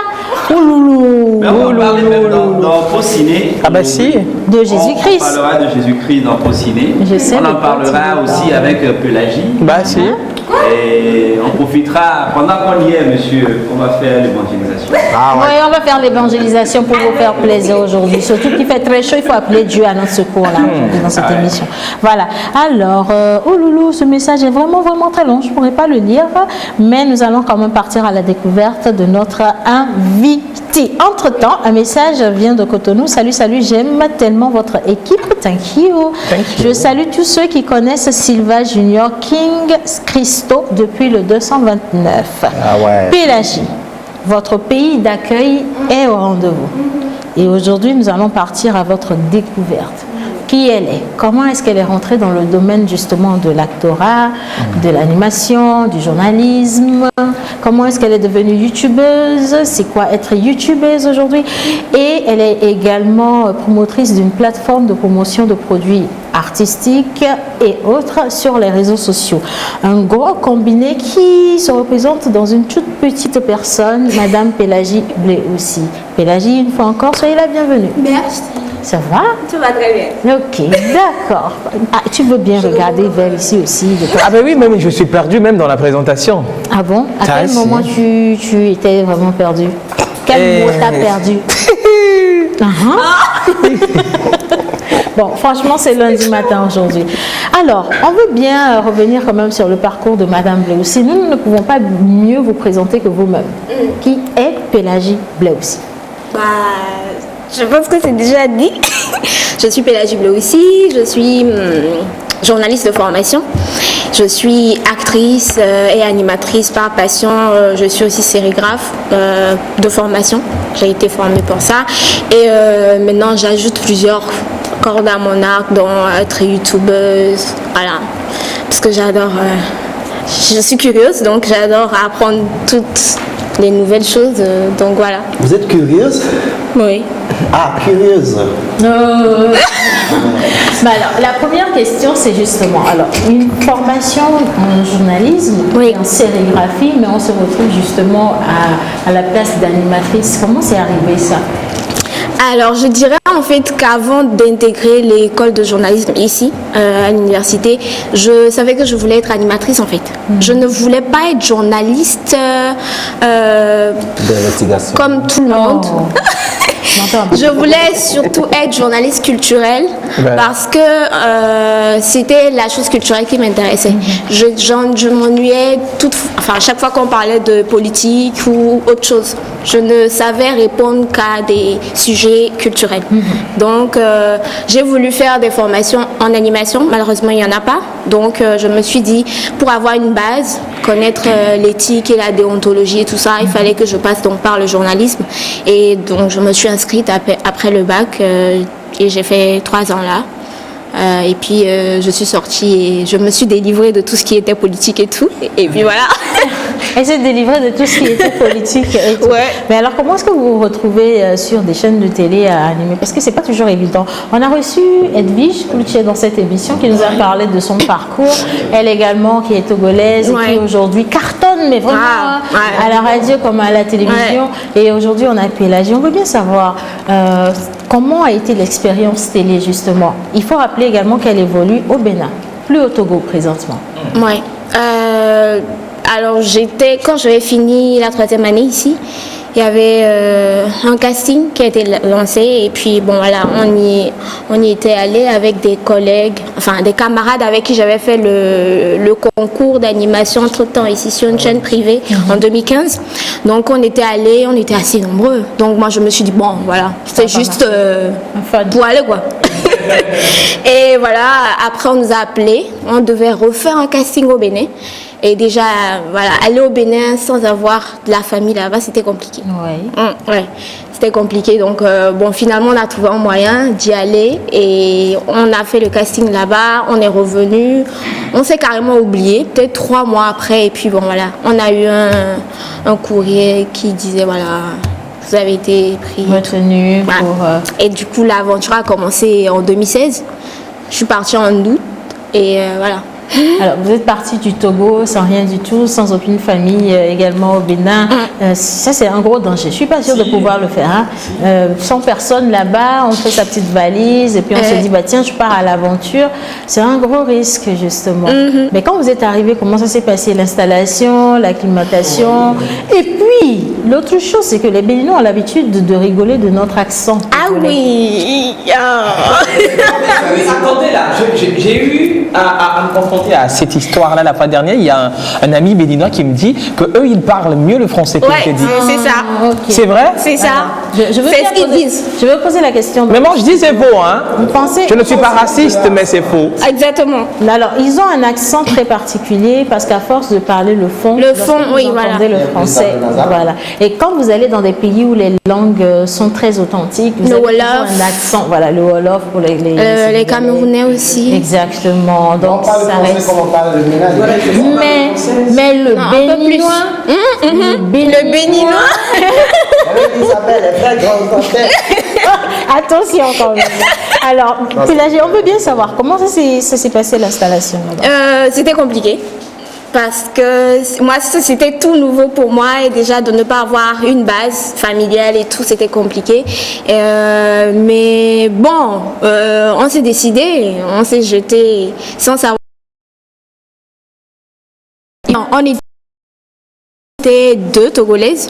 Oh loulou. On va parler même dans Prociné. Ah bah si. De Jésus-Christ. On parlera de Jésus-Christ dans Prociné. On en parlera aussi avec Pélagie. Bah si. Et on profitera, pendant qu'on y est, monsieur, on va faire l'évangélisation. Oui, on va faire l'évangélisation pour vous faire plaisir aujourd'hui. Surtout qu'il fait très chaud, il faut appeler Dieu à notre secours là, aujourd'hui, dans cette émission. Voilà. Alors, oh loulou, ce message est vraiment, vraiment très long. Je ne pourrais pas le lire, mais nous allons quand même partir à la découverte de notre invité. Entre-temps, un message vient de Cotonou. Salut, j'aime tellement votre équipe. Thank you. Je salue tous ceux qui connaissent Silva Junior King Christo depuis le 229. Pélagie, votre pays d'accueil est au rendez-vous. Et aujourd'hui, nous allons partir à votre découverte. Qui elle est? Comment est-ce qu'elle est rentrée dans le domaine justement de l'actorat, de l'animation, du journalisme? Comment est-ce qu'elle est devenue youtubeuse? C'est quoi être youtubeuse aujourd'hui? Et elle est également promotrice d'une plateforme de promotion de produits artistiques et autres sur les réseaux sociaux. Un gros combiné qui se représente dans une toute petite personne, Madame Pélagie Blé aussi. Pélagie, une fois encore, soyez la bienvenue. Merci. Ça va? Tout va très bien. Ok, d'accord. Ah, tu veux bien regarder vers ici aussi? Ah ben oui, même je suis perdu même dans la présentation. Ah bon? À quel moment tu étais vraiment perdu? Quel mot t'as perdu? Bon, franchement, c'est lundi matin aujourd'hui. Alors, on veut bien revenir quand même sur le parcours de Madame Blé aussi. Nous ne pouvons pas mieux vous présenter que vous-même. Qui est Pélagie Blé aussi? Je pense que c'est déjà dit. Je suis Pélagie Blé aussi. Je suis journaliste de formation. Je suis actrice et animatrice par passion. Je suis aussi sérigraphe de formation. J'ai été formée pour ça. Et maintenant, j'ajoute plusieurs cordes à mon arc, dont être youtubeuse. Voilà. Parce que j'adore... je suis curieuse, donc j'adore apprendre toutes les nouvelles choses. Donc voilà. Vous êtes curieuse? Oui. Ah, curieuse. Bah alors, la première question, c'est justement, alors, une formation en journalisme et en sérigraphie, mais on se retrouve justement à la place d'animatrice. Comment c'est arrivé ça? Alors, je dirais en fait qu'avant d'intégrer l'école de journalisme ici, à l'université, je savais que je voulais être animatrice en fait. Je ne voulais pas être journaliste D'investigation. comme tout le monde. Je voulais surtout être journaliste culturelle parce que c'était la chose culturelle qui m'intéressait. Je m'ennuyais à chaque fois qu'on parlait de politique ou autre chose. Je ne savais répondre qu'à des sujets culturels. Donc, j'ai voulu faire des formations en animation. Malheureusement, il n'y en a pas. Donc, je me suis dit, pour avoir une base, connaître l'éthique et la déontologie et tout ça, il fallait que je passe donc par le journalisme. Et donc, je me suis inscrite après le bac et j'ai fait 3 ans là. Et puis je suis sortie et je me suis délivrée de tout ce qui était politique et tout. Et puis voilà. Elle s'est délivrée de tout ce qui était politique et tout. Ouais. Mais alors, comment est-ce que vous vous retrouvez sur des chaînes de télé à animer? Parce que c'est pas toujours évident. On a reçu Edwige Cloutier dans cette émission qui nous a parlé de son parcours. Elle également, qui est togolaise et qui aujourd'hui cartonne, mais vraiment à la radio comme à la télévision. Et aujourd'hui, on a Pélagie. On veut bien savoir comment a été l'expérience télé justement. Il faut rappeler également qu'elle évolue au Bénin, plus au Togo présentement. Oui. Alors quand j'avais fini la 3e année ici, il y avait un casting qui a été lancé et puis bon voilà, on y était allé avec des collègues, enfin des camarades avec qui j'avais fait le concours d'animation entre-temps ici sur une chaîne privée en 2015. Donc on était allés, on était assez nombreux. Donc moi je me suis dit bon voilà, c'est juste pour aller quoi. Et voilà, après on nous a appelés, on devait refaire un casting au Bénin. Et déjà, voilà, aller au Bénin sans avoir de la famille là-bas, c'était compliqué. Ouais, c'était compliqué. Donc, bon, finalement, on a trouvé un moyen d'y aller et on a fait le casting là-bas. On est revenu. On s'est carrément oublié, peut-être 3 mois après. Et puis, bon, voilà, on a eu un courrier qui disait, voilà, vous avez été pris. Retenu pour... Et du coup, l'aventure a commencé en 2016. Je suis partie en août et voilà. Alors, vous êtes parti du Togo sans rien du tout, sans aucune famille également au Bénin. Ça, c'est un gros danger. Je ne suis pas sûre de pouvoir le faire. Hein. Sans personne là-bas, on fait sa petite valise et puis on se dit, bah, tiens, je pars à l'aventure. C'est un gros risque, justement. Mais quand vous êtes arrivé, comment ça s'est passé? L'installation, l'acclimatation. Et puis, l'autre chose, c'est que les Béninois ont l'habitude de rigoler de notre accent. Ah oui. Attendez là, j'ai eu à me confronter à cette histoire-là la fois dernière. Il y a un ami béninois qui me dit qu'eux, ils parlent mieux le français que le dit. C'est ça. C'est vrai? C'est ça. C'est ce qu'ils disent. Je veux poser la question. Mais moi, je dis c'est faux. Hein? Vous pensez? Je ne suis pas raciste, mais c'est faux. Exactement. Alors, ils ont un accent très particulier parce qu'à force de parler le fond, oui, voilà. Le français. Voilà. Et quand vous allez dans des pays où les langues sont très authentiques, vous avez toujours un accent. Voilà, le Wolof pour les Camerounais aussi. Exactement. Donc, ça reste. Mais le béninois. Le béninois. Attention quand même. Alors, Pélagie, on veut bien savoir comment ça s'est passé l'installation là-bas. C'était compliqué. Parce que moi, c'était tout nouveau pour moi et déjà de ne pas avoir une base familiale et tout, c'était compliqué. Mais bon, on s'est décidé, on s'est jeté sans savoir. Non, on était 2 Togolaises.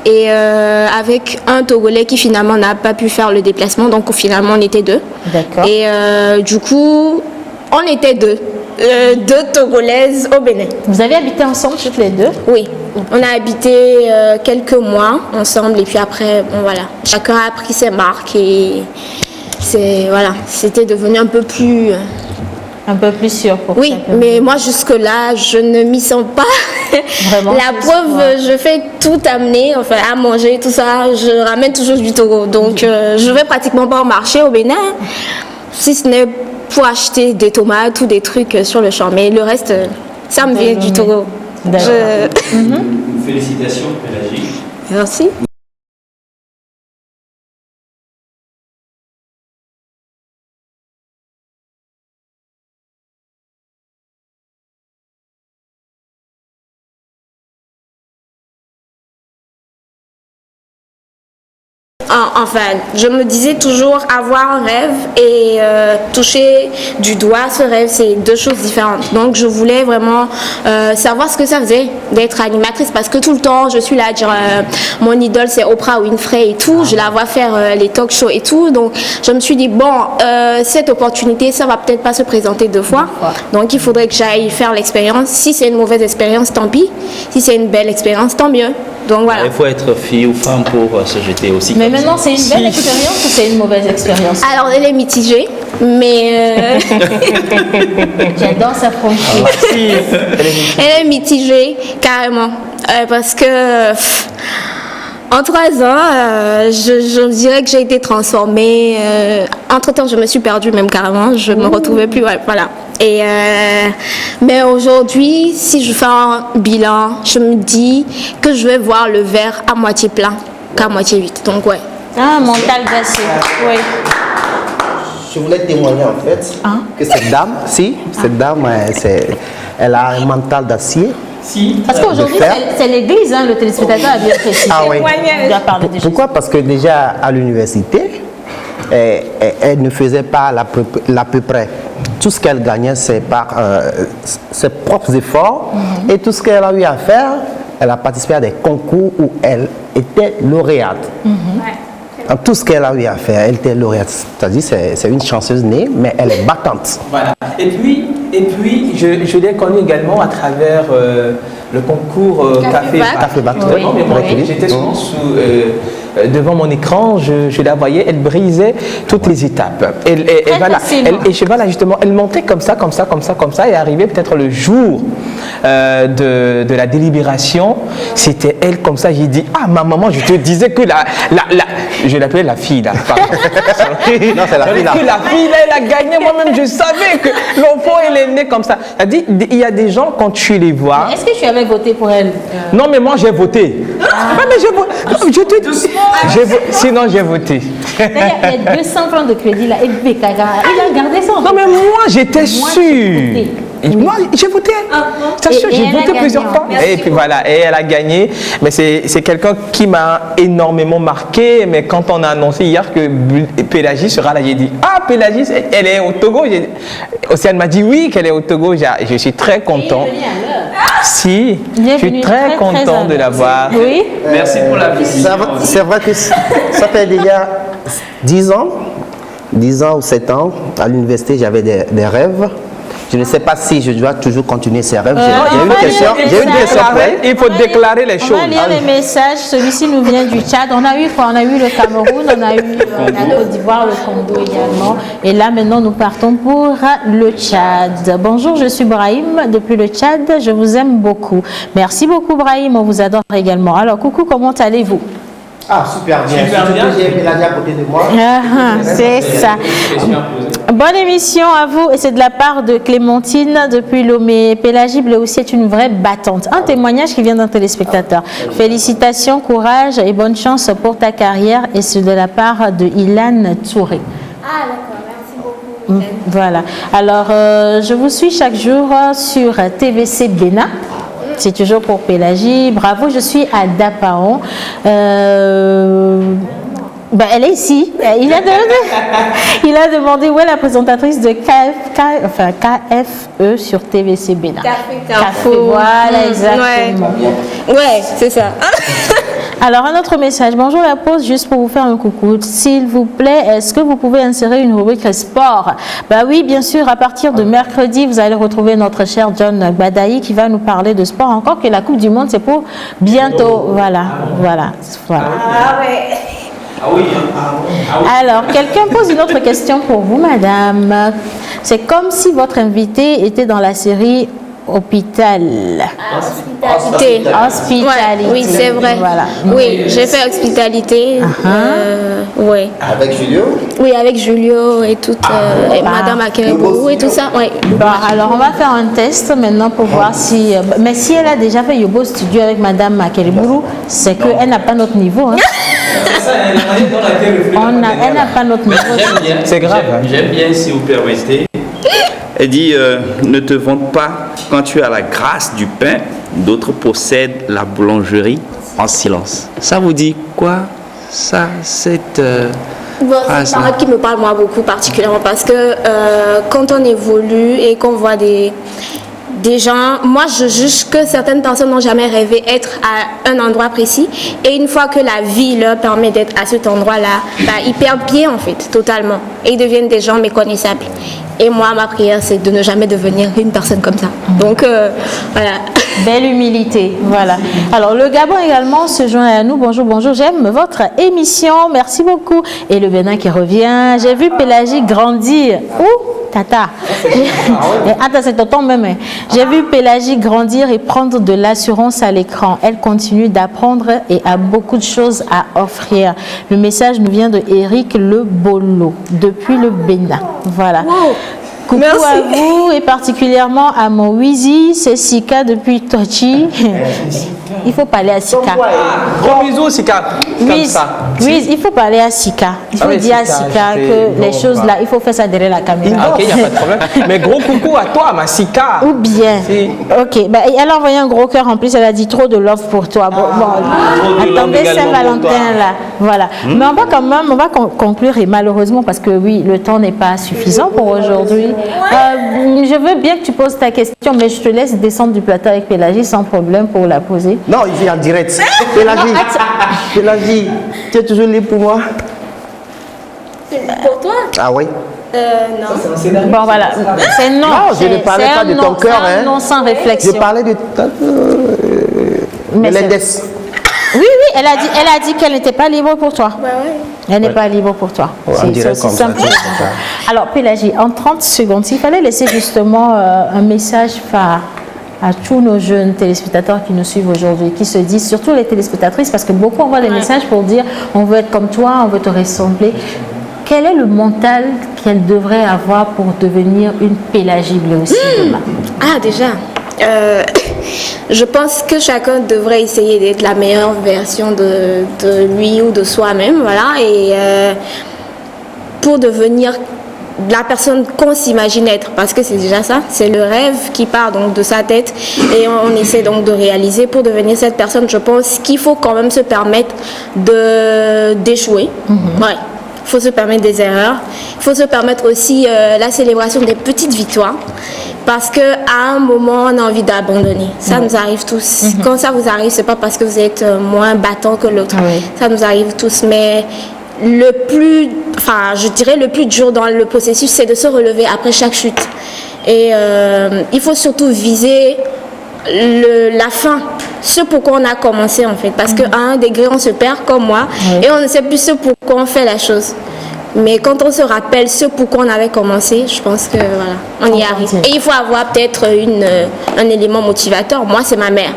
Et avec un Togolais qui finalement n'a pas pu faire le déplacement, donc finalement on était 2. D'accord. Et du coup, on était 2 Togolaises au Bénin. Vous avez habité ensemble toutes les 2? Oui, on a habité quelques mois ensemble et puis après, bon voilà, chacun a pris ses marques et c'était devenu un peu plus sûr pour oui, mais moi jusque-là, je ne m'y sens pas. Vraiment, la preuve, je fais tout amener, enfin à manger, tout ça, je ramène toujours du Togo. Donc je vais pratiquement pas au marché au Bénin, si ce n'est pour acheter des tomates ou des trucs sur le champ. Mais le reste, ça me vient du Togo. Félicitations, Pélagie. Merci. Enfin, je me disais toujours avoir un rêve et toucher du doigt ce rêve, c'est deux choses différentes. Donc, je voulais vraiment savoir ce que ça faisait d'être animatrice parce que tout le temps, je suis là à dire mon idole, c'est Oprah Winfrey et tout. Je la vois faire les talk shows et tout. Donc, je me suis dit, bon, cette opportunité, ça va peut-être pas se présenter deux fois. Donc, il faudrait que j'aille faire l'expérience. Si c'est une mauvaise expérience, tant pis. Si c'est une belle expérience, tant mieux. Donc, voilà. Il faut être fille ou femme pour se jeter aussi. Mais maintenant, c'est une belle expérience ou c'est une mauvaise expérience? Alors, elle est mitigée, mais... J'adore sa franchise. Elle est mitigée, carrément. Parce que... en 3 ans, je dirais que j'ai été transformée. Entre-temps, je me suis perdue même carrément. Je me retrouvais plus. Ouais, voilà. Et mais aujourd'hui, si je fais un bilan, je me dis que je vais voir le verre à moitié plein qu'à moitié vide. Donc, ouais. Ah, mental glacé. Oui. Je voulais témoigner en fait que cette dame, elle a un mental d'acier. Si. Parce qu'aujourd'hui, c'est l'église, hein, le téléspectateur a bien précisé. Ah oui. Pourquoi? Parce que déjà à l'université, elle ne faisait pas l'à peu près. Tout ce qu'elle gagnait, c'est par ses propres efforts. Et tout ce qu'elle a eu à faire, elle a participé à des concours où elle était lauréate. Dans tout ce qu'elle a eu à faire, elle était lauréate. C'est-à-dire c'est une chanceuse née, mais elle est battante. Voilà. Et puis je l'ai connue également à travers le concours Café Bac. Oui. J'étais souvent devant mon écran, je la voyais, elle brisait toutes les étapes. Justement, elle montait comme ça, et arrivait peut-être le jour de la délibération, c'était elle comme ça. J'ai dit, ah ma maman, je te disais que je l'appelais la fille là. Non, c'est la fille là. Que la fille là, elle a gagné. Moi-même, je savais que l'enfant, elle est né comme ça. Il y a des gens, quand tu les vois. Est-ce que tu avais voté pour elle? Non, mais moi, j'ai voté. Mais j'ai voté. Sinon, j'ai voté. Il y a 200 francs de crédit là. Et Bekaga, il a gardé ça. Non, mais moi, j'étais sûr. Moi, j'ai voté. J'ai voté plusieurs fois. Et puis voilà, et elle a gagné. Mais c'est quelqu'un qui m'a énormément marqué. Mais quand on a annoncé hier que Pélagie sera là, j'ai dit, ah, Pélagie, elle est au Togo. Océane m'a dit oui, qu'elle est au Togo. Je suis très content. Si, je suis très content de la voir. Oui. Merci pour la visite. C'est vrai que ça fait déjà 10 ans ou 7 ans, à l'université, j'avais des rêves. Je ne sais pas si je dois toujours continuer ces rêves. J'ai une question. Il faut déclarer les choses. On va lire les messages. Celui-ci nous vient du Tchad. On a eu le Cameroun, on a eu la Côte d'Ivoire, le Congo également. Et là, maintenant, nous partons pour le Tchad. Bonjour, je suis Brahim depuis le Tchad. Je vous aime beaucoup. Merci beaucoup, Brahim. On vous adore également. Alors, coucou, comment allez-vous? Ah, super bien. J'ai Pélagie à côté de moi. C'est ça. Bonne émission à vous. Et c'est de la part de Clémentine depuis Lomé. Pélagie Bleu aussi est une vraie battante. Un témoignage qui vient d'un téléspectateur. Félicitations, courage et bonne chance pour ta carrière. Et c'est de la part de Ilan Touré. Ah, d'accord. Merci beaucoup. Voilà. Alors, je vous suis chaque jour sur TVC Bénin. C'est toujours pour Pélagie. Bravo, je suis à Dapaon. Elle est ici. Il a demandé où est la présentatrice de KFE sur TVC Bénin. Café, voilà, exactement. Ouais, c'est ça. Alors, un autre message. Bonjour la pause, juste pour vous faire un coucou. S'il vous plaît, est-ce que vous pouvez insérer une rubrique sport? Oui, bien sûr. À partir de mercredi, vous allez retrouver notre cher John Badaï qui va nous parler de sport. Encore que la Coupe du Monde, c'est pour bientôt. Voilà. Ah ouais. Alors, quelqu'un pose une autre question pour vous, madame. C'est comme si votre invité était dans la série Hôpital. Hospitalité. Oui, c'est vrai. Voilà. Oui, j'ai fait hospitalité. Oui. Avec Julio? Oui, avec Julio et toute et Madame Akerebou et tout ça. Oui. Alors, on va faire un test maintenant pour voir si. Mais si elle a déjà fait Yobo Studio avec Madame Akerebou, c'est qu'elle n'a pas notre niveau. Hein. Elle n'a pas notre niveau. C'est grave. J'aime bien, si vous permettez. Elle dit, ne te vante pas quand tu as la grâce du pain, d'autres possèdent la boulangerie en silence. Ça vous dit quoi? ça, cette Bon, c'est une parole qui me parle moi beaucoup particulièrement parce que quand on évolue et qu'on voit des gens, moi je juge que certaines personnes n'ont jamais rêvé être à un endroit précis et une fois que la vie leur permet d'être à cet endroit-là, ils perdent pied en fait, totalement, et ils deviennent des gens méconnaissables. Et moi, ma prière, c'est de ne jamais devenir une personne comme ça. Donc, voilà. Belle humilité, voilà. Alors, le Gabon également se joint à nous. Bonjour, bonjour, j'aime votre émission, merci beaucoup. Et le Bénin qui revient, j'ai vu Pélagie grandir. Tata. Attends, c'est tonton même. J'ai vu Pélagie grandir et prendre de l'assurance à l'écran. Elle continue d'apprendre et a beaucoup de choses à offrir. Le message nous vient de Eric Le Bolo, depuis le Bénin. Voilà. Wow. Coucou merci à vous et particulièrement à mon Wizi, c'est Sika depuis Tochi. Il faut parler à Sika. Gros bisous Sika. Comme ça. Oui, il faut parler à Sika. Il faut dire à Sika que les choses là, il faut faire ça derrière la caméra. Ok, il n'y a pas de problème. Mais gros coucou à toi, ma Sika. Ou bien. Ok, elle a envoyé un gros cœur en plus, elle a dit trop de love pour toi. Attendez Saint-Valentin là. Voilà. Mais on va quand même, conclure et malheureusement parce que oui, le temps n'est pas suffisant pour aujourd'hui. Je veux bien que tu poses ta question, mais je te laisse descendre du plateau avec Pélagie sans problème pour la poser. Non, il vient en direct. Pélagie, tu es toujours libre pour moi? Pour toi? Ah oui? Non. Bon, voilà. C'est non. Non, je ne parlais pas de ton cœur. C'est un non sans réflexion. Je parlais de l'index. Oui, elle a dit qu'elle n'était pas libre pour toi. Ouais. Elle n'est pas libre pour toi. C'est aussi simple. Alors, Pélagie, en 30 secondes, s'il fallait laisser justement un message phare à tous nos jeunes téléspectateurs qui nous suivent aujourd'hui, qui se disent, surtout les téléspectatrices, parce que beaucoup envoient des messages pour dire on veut être comme toi, on veut te ressembler. Quel est le mental qu'elle devrait avoir pour devenir une Pélagie Bleu aussi demain? Ah, déjà je pense que chacun devrait essayer d'être la meilleure version de lui ou de soi-même, voilà, et pour devenir la personne qu'on s'imagine être, parce que c'est déjà ça, c'est le rêve qui part donc de sa tête et on essaie donc de réaliser. Pour devenir cette personne, je pense qu'il faut quand même se permettre d'échouer. Ouais. Il faut se permettre des erreurs, il faut se permettre aussi la célébration des petites victoires. Parce qu'à un moment, on a envie d'abandonner. Ça nous arrive tous. Quand ça vous arrive, c'est pas parce que vous êtes moins battant que l'autre. Ça nous arrive tous. Mais le plus dur dans le processus, c'est de se relever après chaque chute. Et il faut surtout viser la fin. Ce pourquoi on a commencé en fait. Parce qu'à un degré, on se perd comme moi. Et on ne sait plus ce pourquoi on fait la chose. Mais quand on se rappelle ce pourquoi on avait commencé, je pense que voilà, on y arrive. Et il faut avoir peut-être un élément motivateur. Moi, c'est ma mère.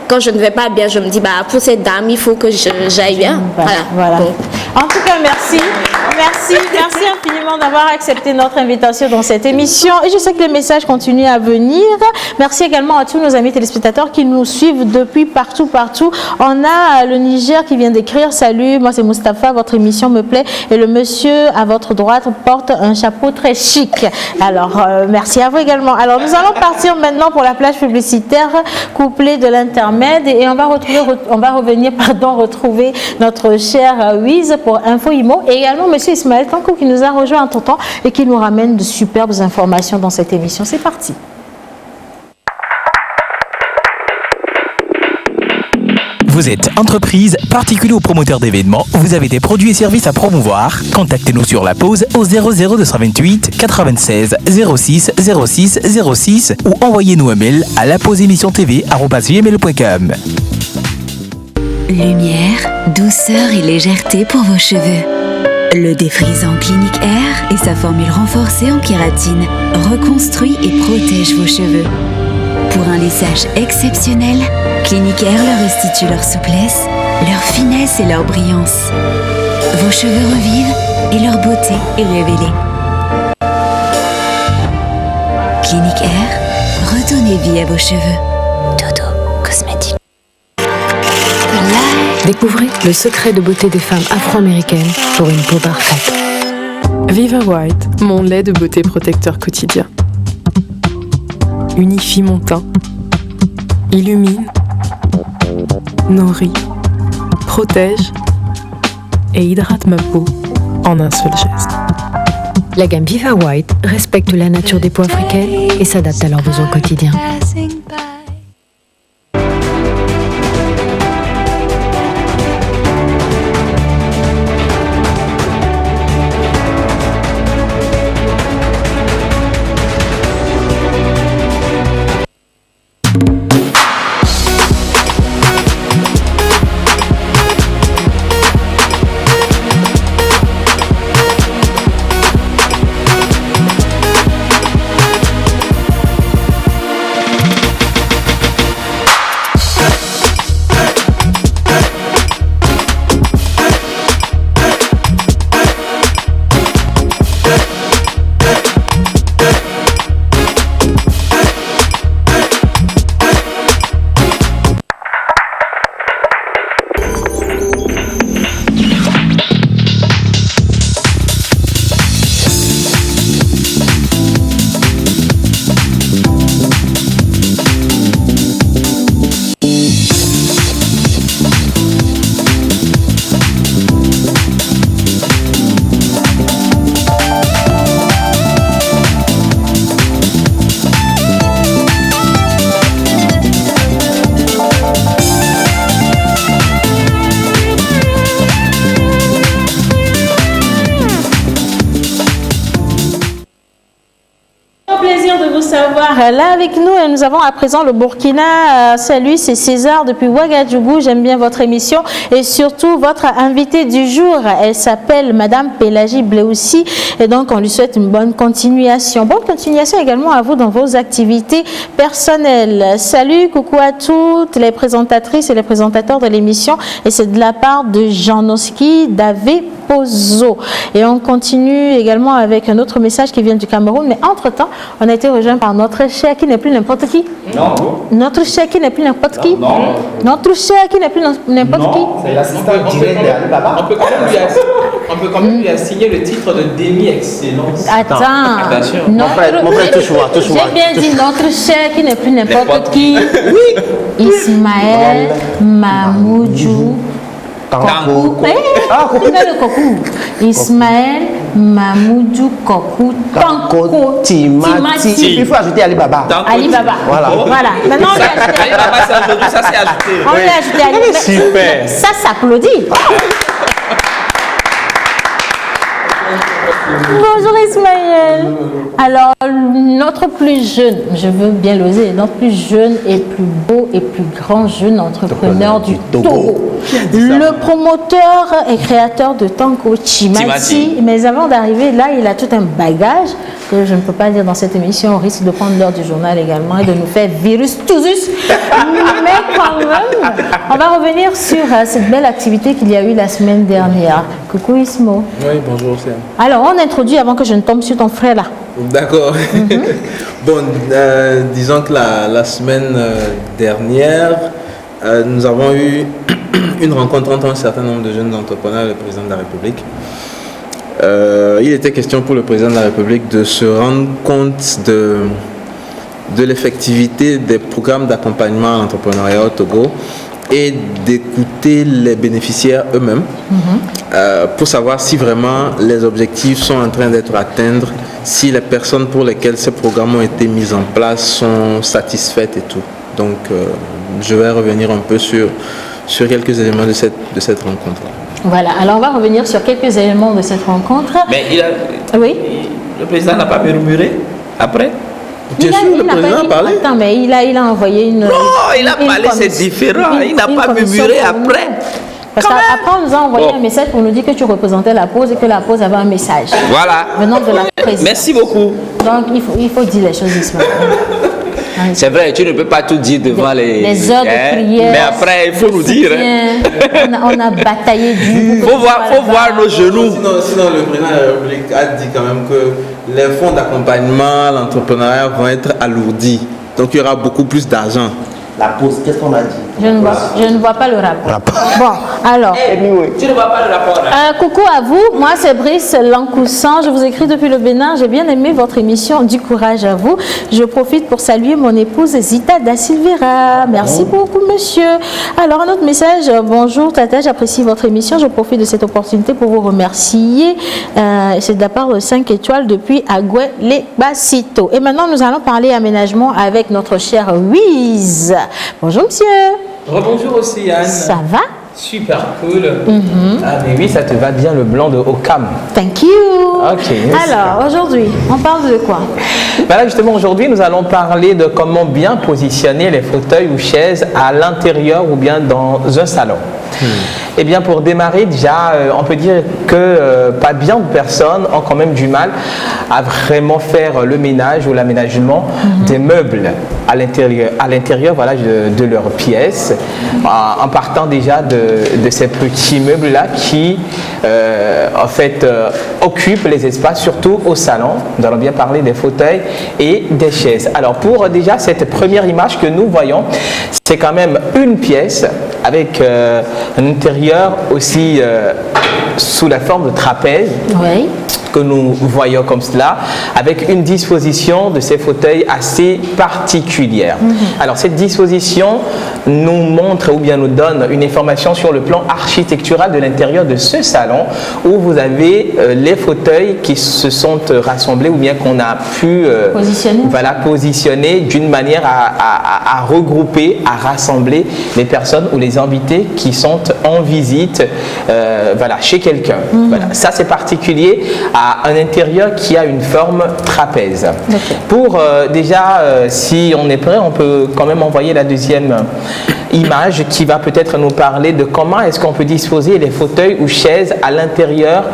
Quand je ne vais pas bien, je me dis, pour cette dame, il faut que j'aille bien. Voilà. Donc. En tout cas, merci. Merci infiniment d'avoir accepté notre invitation dans cette émission. Et je sais que les messages continuent à venir. Merci également à tous nos amis téléspectateurs qui nous suivent depuis partout. On a le Niger qui vient d'écrire « Salut, moi c'est Mustapha, votre émission me plaît. Et le monsieur à votre droite porte un chapeau très chic. » Alors, merci à vous également. Alors, nous allons partir maintenant pour la plage publicitaire couplée de l'intermède. Et on va retrouver notre cher Wiz pour Info Imo. Et également, monsieur Ismaël Tankou qui nous a rejoint entre-temps et qui nous ramène de superbes informations dans cette émission. C'est parti. Vous êtes entreprise, particulier ou promoteur d'événements, vous avez des produits et services à promouvoir. Contactez-nous sur la pause au 00228 96 06 06 06 ou envoyez-nous un mail à lapauseémissiontv@gmail.com. Lumière, douceur et légèreté pour vos cheveux. Le défrisant Clinique Air et sa formule renforcée en kératine reconstruit et protège vos cheveux. Pour un lissage exceptionnel, Clinique Air leur restitue leur souplesse, leur finesse et leur brillance. Vos cheveux revivent et leur beauté est révélée. Clinique Air, redonnez vie à vos cheveux. Dodo Cosmétique. Découvrez le secret de beauté des femmes afro-américaines pour une peau parfaite. Viva White, mon lait de beauté protecteur quotidien. Unifie mon teint, illumine, nourrit, protège et hydrate ma peau en un seul geste. La gamme Viva White respecte la nature des peaux africaines et s'adapte à leurs besoins quotidiens. Là avec nous, et nous avons à présent le Burkina. Salut, c'est César depuis Ouagadougou. J'aime bien votre émission et surtout votre invitée du jour. Elle s'appelle Madame Pélagie Bleoussi et donc on lui souhaite une bonne continuation. Bonne continuation également à vous dans vos activités personnelles. Salut, coucou à toutes les présentatrices et les présentateurs de l'émission et c'est de la part de Janoski Davé Pozo. Et on continue également avec un autre message qui vient du Cameroun, mais entre-temps, on a été rejoint par notre cher qui n'est plus n'importe qui. Non. Notre cher qui n'est plus n'importe qui. Non. Notre cher qui n'est plus n'importe qui. C'est l'assistant direct d'Ali Baba. On peut quand même lui assigner le titre de demi-excellence. Attends. Attention. Mon frère, touche-moi. J'ai bien dit notre cher qui n'est plus n'importe qui. Oui. Ismaël Mamoudou. Kokou. Ah, Kokou. Le Kokou. Ismaël Mamoudou Kokou. Tanko Timati. Il faut ajouter Ali Baba. Ali Baba. Voilà. Maintenant, on lui a ajouté Ali Baba, c'est aujourd'hui, ça c'est ajouté. On lui a ajouté Ali Baba. Super. Ça s'applaudit. Bonjour Ismaël. Alors, notre plus jeune, je veux bien l'oser, notre plus jeune et plus beau et plus grand jeune entrepreneur du Togo. Le promoteur et créateur de Tanko Timati. Mais avant d'arriver là, il a tout un bagage que je ne peux pas dire dans cette émission. On risque de prendre l'heure du journal également et de nous faire virus tousus. Mais quand même, on va revenir sur cette belle activité qu'il y a eu la semaine dernière. Coucou Ismo. Oui, bonjour, c'est Alors, on introduit avant que je ne tombe sur ton frère là. D'accord. Bon, disons que la semaine dernière, nous avons eu une rencontre entre un certain nombre de jeunes entrepreneurs et le président de la République. Il était question pour le président de la République de se rendre compte de l'effectivité des programmes d'accompagnement à l'entrepreneuriat au Togo et d'écouter les bénéficiaires eux-mêmes pour savoir si vraiment les objectifs sont en train d'être atteints, si les personnes pour lesquelles ces programmes ont été mis en place sont satisfaites et tout. Donc, je vais revenir un peu sur quelques éléments de cette rencontre-là. Voilà, alors on va revenir sur quelques éléments de cette rencontre. Mais oui. Le président n'a pas murmuré après? Bien sûr, le président a parlé. Attends, mais il a envoyé une... Non, il a parlé, c'est différent. Il n'a pas murmuré après. Parce qu'après, on nous a envoyé un message pour nous dire que tu représentais la pause et que la pause avait un message. Voilà. Venant de la présidence. Merci beaucoup. Donc, il faut dire les choses ici. C'est vrai, tu ne peux pas tout dire devant les heures de prière. Mais après, il faut nous dire. On a bataillé du... Faut voir nos genoux. Sinon, le président de la République a dit quand même que les fonds d'accompagnement à l'entrepreneuriat vont être alourdis. Donc, il y aura beaucoup plus d'argent. La pause, qu'est-ce qu'on a dit? Je ne vois pas le rapport. Bon, alors. Tu ne vois pas le rapport là. Coucou à vous, moi c'est Brice Lancoussan, je vous écris depuis le Bénin, j'ai bien aimé votre émission, du courage à vous. Je profite pour saluer mon épouse Zita da Silveira. Merci beaucoup monsieur. Alors un autre message, bonjour Tata, j'apprécie votre émission, je profite de cette opportunité pour vous remercier. C'est de la part de 5 étoiles depuis Agüe les Basito. Et maintenant nous allons parler aménagement avec notre cher Wiz. Bonjour monsieur. Rebonjour aussi Anne. Ça va? Super cool. Ah mais oui, ça te va bien le blanc de Ocam. Thank you. Ok. Alors aujourd'hui, on parle de quoi? Voilà, justement aujourd'hui nous allons parler de comment bien positionner les fauteuils ou chaises à l'intérieur ou bien dans un salon. Eh bien pour démarrer déjà, on peut dire que pas bien de personnes ont quand même du mal à vraiment faire le ménage ou l'aménagement des meubles à l'intérieur voilà, de leurs pièces, en partant déjà de ces petits meubles-là qui en fait occupent les espaces, surtout au salon. Nous allons bien parler des fauteuils et des chaises. Alors pour déjà cette première image que nous voyons, c'est quand même une pièce avec un intérieur aussi sous la forme de trapèze. Oui. Que nous voyons comme cela, avec une disposition de ces fauteuils assez particulière. Alors cette disposition nous montre ou bien nous donne une information sur le plan architectural de l'intérieur de ce salon où vous avez les fauteuils qui se sont rassemblés ou bien qu'on a pu positionner d'une manière à regrouper, à rassembler les personnes ou les invités qui sont en visite chez quelqu'un. Voilà. Ça c'est particulier à un intérieur qui a une forme trapèze. Okay. Pour déjà, si on est prêt, on peut quand même envoyer la deuxième image qui va peut-être nous parler de comment est-ce qu'on peut disposer les fauteuils ou chaises à l'intérieur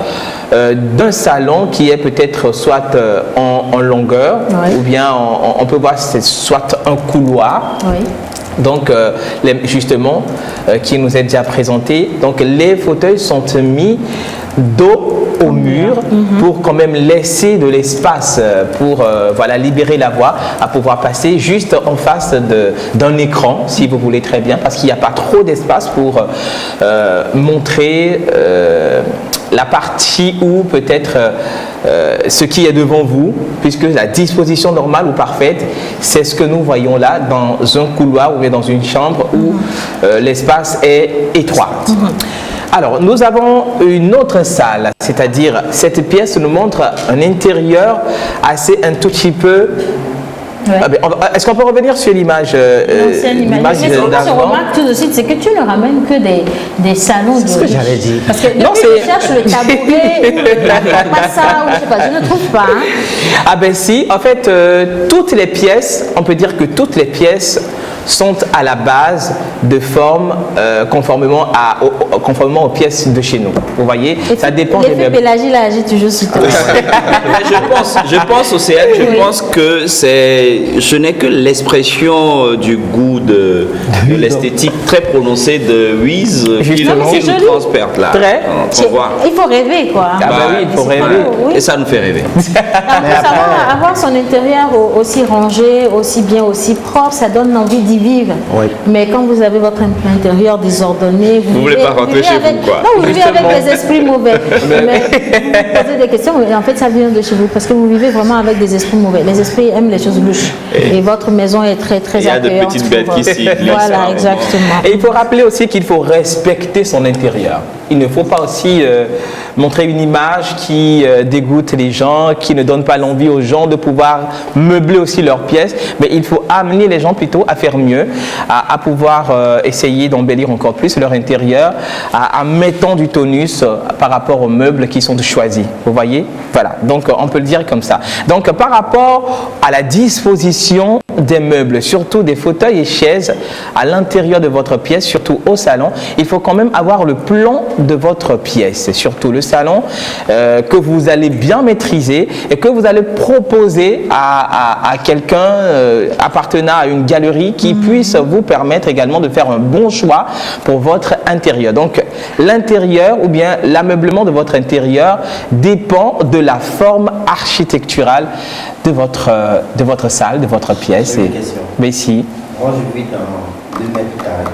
d'un salon qui est peut-être soit en longueur ou bien on peut voir c'est soit un couloir. Oui. Donc, justement, qui nous est déjà présenté. Donc, les fauteuils sont mis dos au mur pour quand même laisser de l'espace pour libérer la voie à pouvoir passer juste en face d'un écran, si vous voulez très bien, parce qu'il n'y a pas trop d'espace pour montrer la partie où peut-être ce qui est devant vous, puisque la disposition normale ou parfaite, c'est ce que nous voyons là dans un couloir ou bien dans une chambre où l'espace est étroit. Alors, nous avons une autre salle, c'est-à-dire cette pièce nous montre un intérieur un tout petit peu... Ouais. Est-ce qu'on peut revenir sur l'image l'image ce qu'on remarque tout de suite, c'est que tu ne ramènes que des salons de... C'est ce que j'avais dit. Parce que depuis je cherche le tabouret ou la passa, ou je sais pas, je ne trouve pas. Hein. Ah ben si, en fait, toutes les pièces, on peut dire que toutes les pièces sont à la base de forme conformément aux pièces de chez nous. Vous voyez, ça dépend des meubles. Pélagie là agit toujours sur toi. Je pense au CL, je pense que je n'ai que l'expression du goût de l'esthétique très prononcée de Wiz qui nous transperce là. Il faut rêver quoi. Ah bah oui, il faut rêver. Oui. Et ça nous fait rêver. Avoir son intérieur aussi rangé, aussi bien, aussi propre, ça donne envie d'y vivre. Oui. Mais quand vous avez votre intérieur désordonné, vous ne voulez pas rentrer chez vous quoi. Non, vous vivez avec des esprits mauvais. Mais vous posez des questions, mais en fait ça vient de chez vous parce que vous vivez vraiment avec des esprits mauvais. Les esprits aiment les choses louches. Et votre maison est très très accueillante. Il y a de petites bêtes qui s'y glissent. Voilà, exactement. Et il faut rappeler aussi qu'il faut respecter son intérieur. Il ne faut pas aussi montrer une image qui dégoûte les gens, qui ne donne pas l'envie aux gens de pouvoir meubler aussi leurs pièces, mais il faut amener les gens plutôt à faire mieux, à pouvoir essayer d'embellir encore plus leur intérieur, en mettant du tonus par rapport aux meubles qui sont choisis. Vous voyez? Voilà, donc on peut le dire comme ça. Donc par rapport à la disposition des meubles, surtout des fauteuils et chaises à l'intérieur de votre pièce, surtout au salon, il faut quand même avoir le plan de votre pièce, surtout le salon, que vous allez bien maîtriser et que vous allez proposer à quelqu'un appartenant à une galerie qui puisse vous permettre également de faire un bon choix pour votre intérieur. Donc l'intérieur ou bien l'ameublement de votre intérieur dépend de la forme architecturale de votre salle, de votre pièce. Une question. Mais si. Moi, je vis dans 2 mètres carrés.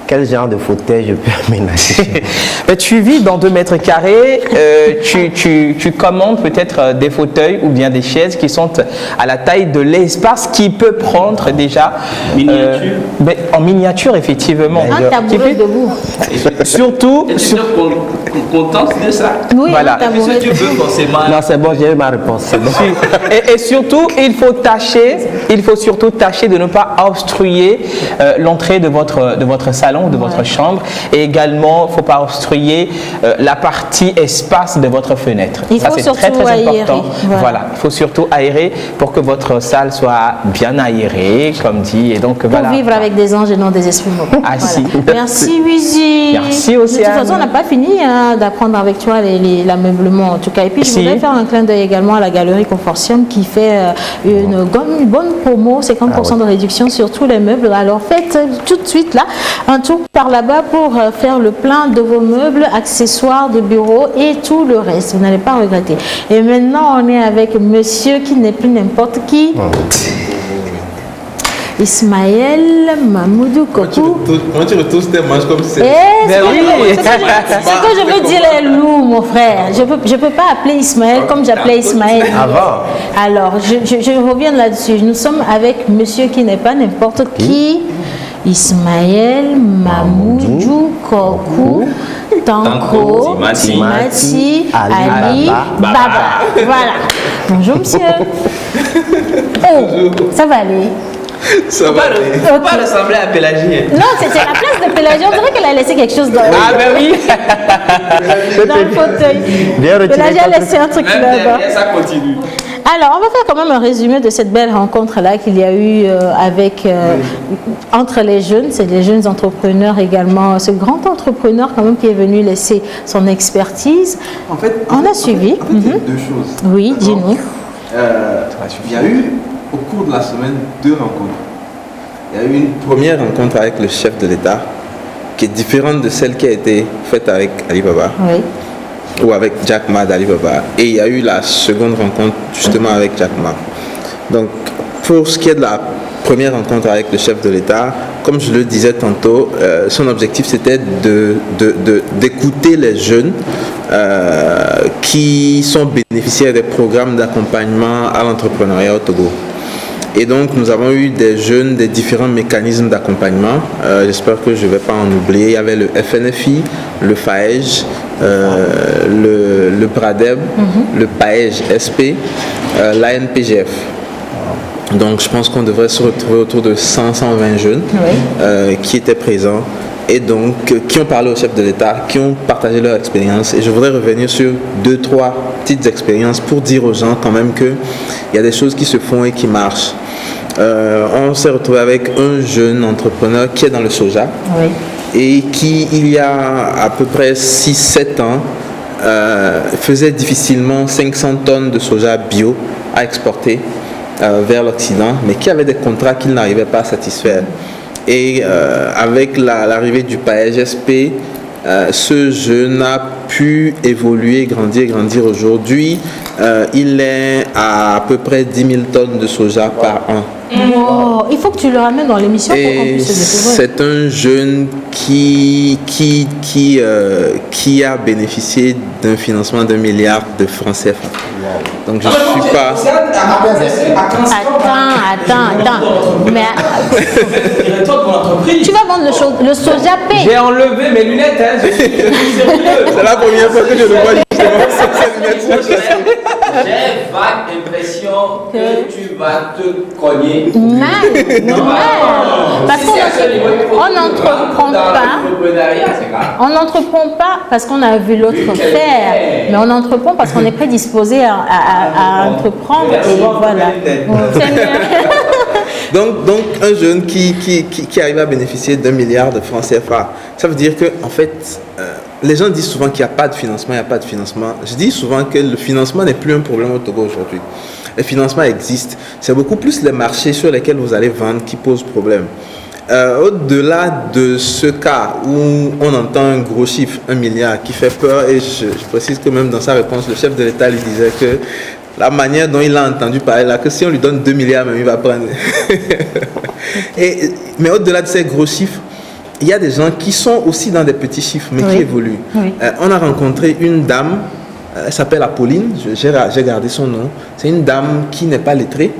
Quel genre de fauteuil je peux aménager? Tu vis dans 2 mètres carrés, tu commandes peut-être des fauteuils ou bien des chaises qui sont à la taille de l'espace qui peut prendre déjà. Miniature. En miniature, effectivement. Un tabouret debout. Surtout. Tu es contente de ça? Oui, voilà. un tabouret Tu veux forcément. Non, c'est bon, j'ai eu ma réponse. C'est bon. Et surtout, il faut surtout tâcher de ne pas obstruer l'entrée de votre salon, de votre chambre, et également il ne faut pas obstruer la partie espace de votre fenêtre. Il faut c'est surtout très aérer. important. Voilà, il faut surtout aérer pour que votre salle soit bien aérée, comme dit. Et donc, pour vivre avec des anges et non des esprits mauvais. Ah, si. Merci Wizy. Merci Océane. De toute façon, on n'a pas fini d'apprendre avec toi l'ameublement en tout cas. Et puis je voudrais faire un clin d'œil également à la galerie Confortium qui fait une bonne promo, 50% de réduction sur tous les meubles. Alors faites tout de suite là un tour par là-bas pour faire le plein de vos meubles, accessoires de bureau et tout le reste. Vous n'allez pas regretter. Et maintenant, on est avec monsieur qui n'est plus n'importe qui. Ismaël Mamoudou Kokou. Comment tu retournes tes manches comme c'est? Ce que je veux dire est lourd, mon frère. Je peux pas appeler Ismaël comme j'appelais Ismaël. Avant. Alors, je reviens là-dessus. Nous sommes avec monsieur qui n'est pas n'importe qui. Ismaël Mamoudou Kokou Tanko Timati Ali Baba. Voilà. Bonjour monsieur. Oh, ça va aller. Ça va aller. Faut pas ressembler à Pélagie. Non, c'est la place de Pélagie. On dirait qu'elle a laissé quelque chose dans oui. dans le fauteuil. Pélagie a laissé un truc là-bas. Ça continue. Alors, on va faire quand même un résumé de cette belle rencontre-là qu'il y a eu entre les jeunes, c'est des jeunes entrepreneurs également, ce grand entrepreneur quand même qui est venu laisser son expertise. En fait, on a suivi. Il y a 2 choses. Oui, dis-nous. Il y a eu, au cours de la semaine, 2 rencontres. Il y a eu une première rencontre avec le chef de l'État, qui est différente de celle qui a été faite avec Alibaba. Oui. Ou avec Jack Ma d'Alibaba. Et il y a eu la seconde rencontre justement avec Jack Ma. Donc, pour ce qui est de la première rencontre avec le chef de l'État, comme je le disais tantôt, son objectif c'était d'écouter les jeunes qui sont bénéficiaires des programmes d'accompagnement à l'entrepreneuriat au Togo. Et donc, nous avons eu des jeunes, des différents mécanismes d'accompagnement. J'espère que je ne vais pas en oublier. Il y avait le FNFI, le FAEJ, le BRADEB, le PAEJ SP, l'ANPGF. Donc, je pense qu'on devrait se retrouver autour de 100-120 jeunes qui étaient présents et donc qui ont parlé au chef de l'État, qui ont partagé leur expérience. Et je voudrais revenir sur 2-3 petites expériences pour dire aux gens quand même qu'il y a des choses qui se font et qui marchent. On s'est retrouvé avec un jeune entrepreneur qui est dans le soja et qui, il y a à peu près 6-7 ans, faisait difficilement 500 tonnes de soja bio à exporter vers l'Occident, mais qui avait des contrats qu'il n'arrivait pas à satisfaire. Et avec l'arrivée du PAEJ-SP, ce jeune a pu évoluer, grandir aujourd'hui. Il est à peu près 10 000 tonnes de soja par an. Oh, il faut que tu le ramènes dans l'émission pour qu'on puisse se découvrir. C'est un jeune qui a bénéficié d'un financement d'1 milliard de francs CFA. Donc je ne suis pas... Attends. Mais... tu vas vendre le soja P. J'ai enlevé mes lunettes, hein. Je suis sérieux. C'est la première fois que je le vois justement. J'ai vague l'impression que tu vas te cogner. Non. Parce qu'on n'entreprend pas. On n'entreprend pas parce qu'on a vu l'autre faire, mais on entreprend parce qu'on est prédisposé à entreprendre. Et voilà. Donc un jeune qui arrive à bénéficier d'1 milliard de francs CFA, ça veut dire que en fait, les gens disent souvent qu'il n'y a pas de financement, Je dis souvent que le financement n'est plus un problème au Togo aujourd'hui. Le financement existe. C'est beaucoup plus les marchés sur lesquels vous allez vendre qui posent problème. Au-delà de ce cas où on entend un gros chiffre, 1 milliard, qui fait peur, et je précise que même dans sa réponse, le chef de l'État lui disait que la manière dont il a entendu parler là, que si on lui donne 2 milliards, même il va prendre. Mais au-delà de ces gros chiffres, il y a des gens qui sont aussi dans des petits chiffres, mais qui évoluent. Oui. On a rencontré une dame, elle s'appelle Apolline, j'ai gardé son nom. C'est une dame qui n'est pas lettrée,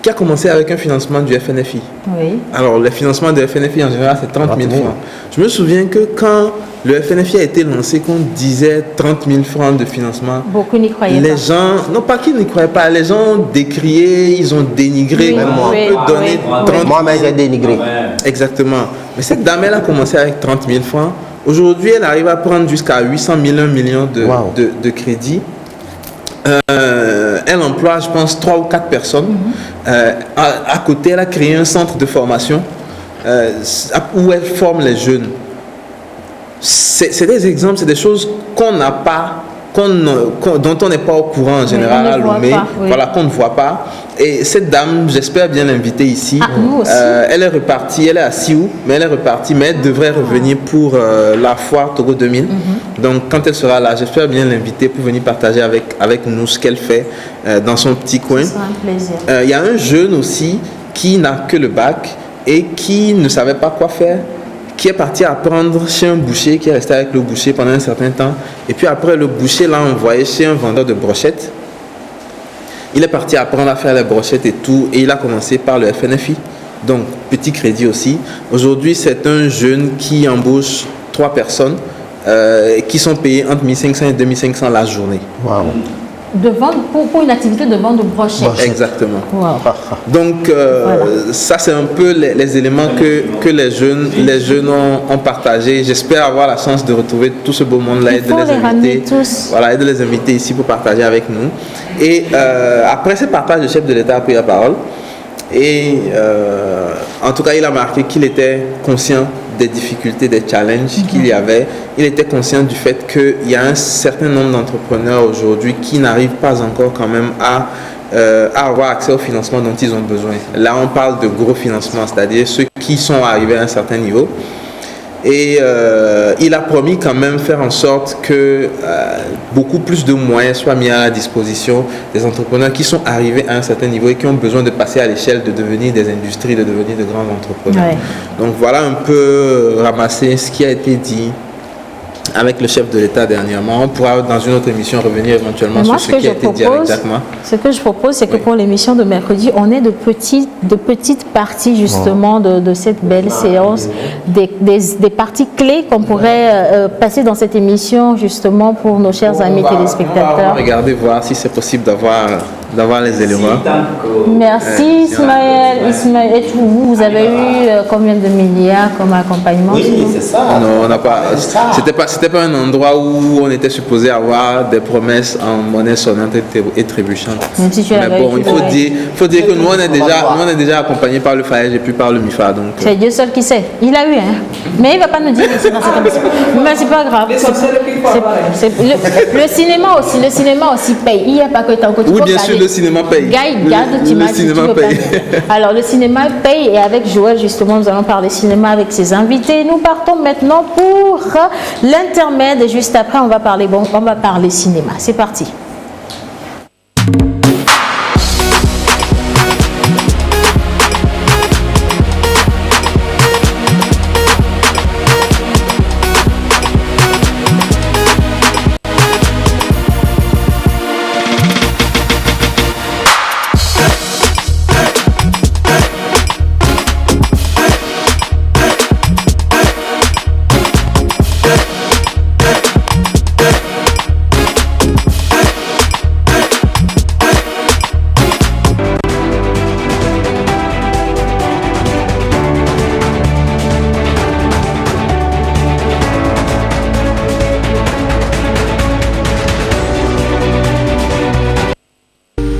qui a commencé avec un financement du FNFI. Oui. Alors, le financement du FNFI, en général, c'est 30 000 francs. Je me souviens que quand le FNFI a été lancé, qu'on disait 30 000 francs de financement, beaucoup n'y croyaient les pas. gens, non pas qu'ils n'y croyaient pas, les gens ont décrié, ils ont dénigré. Oui, on peut donner 30 Moi-même, j'ai dénigré. Exactement. Mais cette dame, elle a commencé avec 30 000 francs. Aujourd'hui, elle arrive à prendre jusqu'à 800 000, 1 million de crédits. Elle emploie, je pense, 3 ou 4 personnes. À côté, elle a créé un centre de formation où elle forme les jeunes. C'est des exemples, c'est des choses qu'on n'a pas, dont on n'est pas au courant en général à Lomé, voilà, qu'on ne voit pas. Et cette dame, j'espère bien l'inviter ici. Nous aussi. Elle est repartie, elle est à Sioux, mais elle est repartie, mais elle devrait revenir pour la foire Togo 2000. Donc quand elle sera là, j'espère bien l'inviter pour venir partager avec nous ce qu'elle fait dans son petit coin. Ce sera un plaisir. Il y a un jeune aussi qui n'a que le bac et qui ne savait pas quoi faire, qui est parti apprendre chez un boucher, qui est resté avec le boucher pendant un certain temps. Et puis après, le boucher l'a envoyé chez un vendeur de brochettes. Il est parti apprendre à faire les brochettes et tout, et il a commencé par le FNFI. Donc, petit crédit aussi. Aujourd'hui, c'est un jeune qui embauche 3 personnes qui sont payées entre 1500 et 2500 la journée. Wow. De vendre, pour une activité de vente de brochettes. Exactement. Wow. Donc, ça, c'est un peu les éléments que les jeunes ont partagés. J'espère avoir la chance de retrouver tout ce beau monde-là et de les inviter. Voilà, et de les inviter ici pour partager avec nous. Et après ce partage, le chef de l'État a pris la parole. Et en tout cas, il a marqué qu'il était conscient des difficultés, des challenges qu'il y avait. Il était conscient du fait qu'il y a un certain nombre d'entrepreneurs aujourd'hui qui n'arrivent pas encore quand même à avoir accès au financement dont ils ont besoin. Là, on parle de gros financements, c'est-à-dire ceux qui sont arrivés à un certain niveau. Et il a promis quand même faire en sorte que beaucoup plus de moyens soient mis à la disposition des entrepreneurs qui sont arrivés à un certain niveau et qui ont besoin de passer à l'échelle de devenir des industries, de devenir de grands entrepreneurs. Ouais. Donc voilà un peu ramasser ce qui a été dit avec le chef de l'État dernièrement. On pourra dans une autre émission revenir éventuellement sur ce qui a été dit avec Jacques Ma. Ce que je propose, c'est que pour l'émission de mercredi, on ait de petites parties justement de cette belle séance, des parties clés qu'on pourrait passer dans cette émission justement pour nos chers amis téléspectateurs. Regardez voir si c'est possible d'avoir les éléments. Merci Ismaël. Et vous avez eu combien de milliards comme accompagnement? Oui, c'est ça. Non, on n'a pas. C'était pas un endroit où on était supposé avoir des promesses en monnaie sonnante et trébuchante. Même si mais bon, il faut dire que nous on est déjà accompagnés par le FAEG et puis par le MIFA. C'est Dieu seul qui sait. Il a eu, hein. Mais il ne va pas nous dire que c'est dans cette émission. Mais c'est pas grave. Le cinéma aussi paye. Il n'y a pas que tant que tu oui, bien sûr, le cinéma paye. Le cinéma paye. Alors, le cinéma paye et avec Joël, justement, nous allons parler cinéma avec ses invités. Nous partons maintenant pour l'intermède et juste après, on va parler cinéma. C'est parti.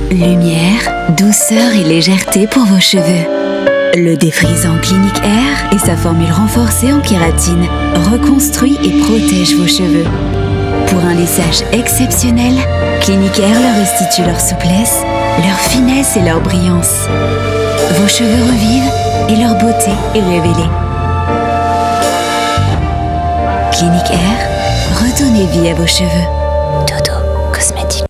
Lumière, douceur et légèreté pour vos cheveux. Le défrisant Clinique Air et sa formule renforcée en kératine reconstruit et protège vos cheveux. Pour un lissage exceptionnel, Clinique Air leur restitue leur souplesse, leur finesse et leur brillance. Vos cheveux revivent et leur beauté est révélée. Clinique Air, redonnez vie à vos cheveux. Dodo Cosmétique.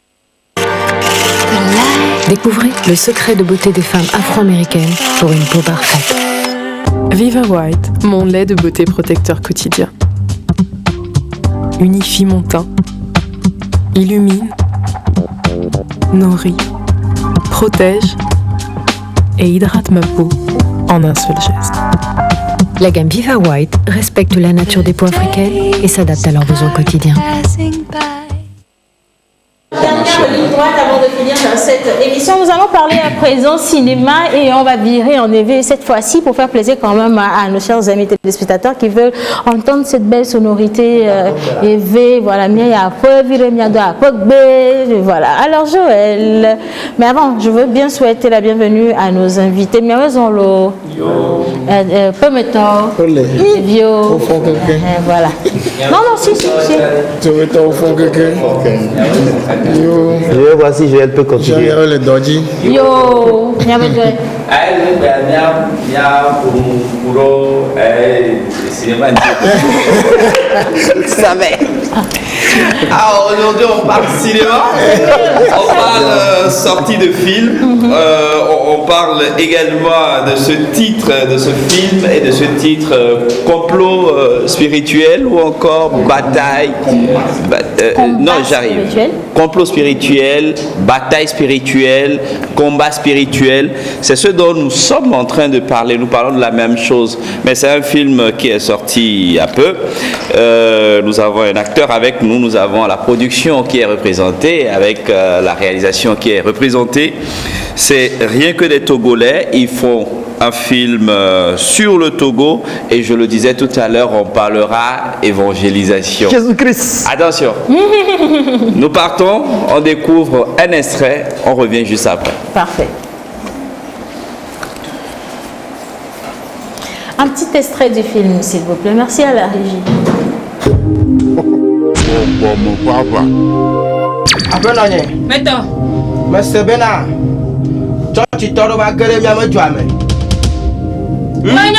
Découvrez le secret de beauté des femmes afro-américaines pour une peau parfaite. Viva White, mon lait de beauté protecteur quotidien. Unifie mon teint, illumine, nourrit, protège et hydrate ma peau en un seul geste. La gamme Viva White respecte la nature des peaux africaines et s'adapte à leurs besoins quotidiens. Dernière ligne droite avant de finir cette émission, nous allons parler à présent cinéma et on va virer en EV cette fois-ci pour faire plaisir quand même à nos chers amis téléspectateurs qui veulent entendre cette belle sonorité EV. Voilà, voilà. Alors Joël, mais avant, je veux bien souhaiter la bienvenue à nos invités. Voilà. Non, si. Je vais voir si Joël peut continuer. Yo, Alors aujourd'hui on parle cinéma, on parle sortie de film, on parle également de ce titre de ce film et de ce titre complot spirituel ou encore bataille. Complot spirituel, bataille spirituelle, combat spirituel. C'est ce dont nous sommes en train de parler. Nous parlons de la même chose, mais c'est un film qui est sorti il y a peu. Nous avons un acteur avec nous, nous avons la production qui est représentée avec la réalisation qui est représentée. C'est rien que des Togolais. Ils font un film sur le Togo et je le disais tout à l'heure, on parlera évangélisation. Jésus-Christ. Attention. Nous partons, on découvre un extrait, on revient juste après. Parfait. Un petit extrait du film, s'il vous plaît. Merci à la régie. Mettons. Monsieur Bena, tu t'en vas gueuler bien me joindre. Un n'y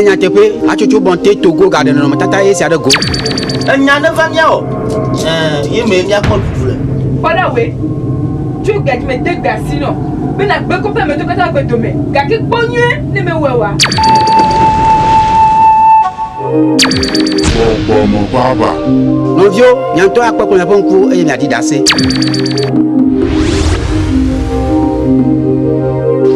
a pas, tu bonté Togo garden no tata et c'est de go. Un n'y a ne va bien. Il me vient pour le. Voilà oui. Tu gagnes mes deux garçons. Mais n'a pas compris me toquer avec demain. Gaki bonne ne me wewa. Mon papa. Mon vieux, bientôt à quoi qu'on a bon coup et il a dit d'assez.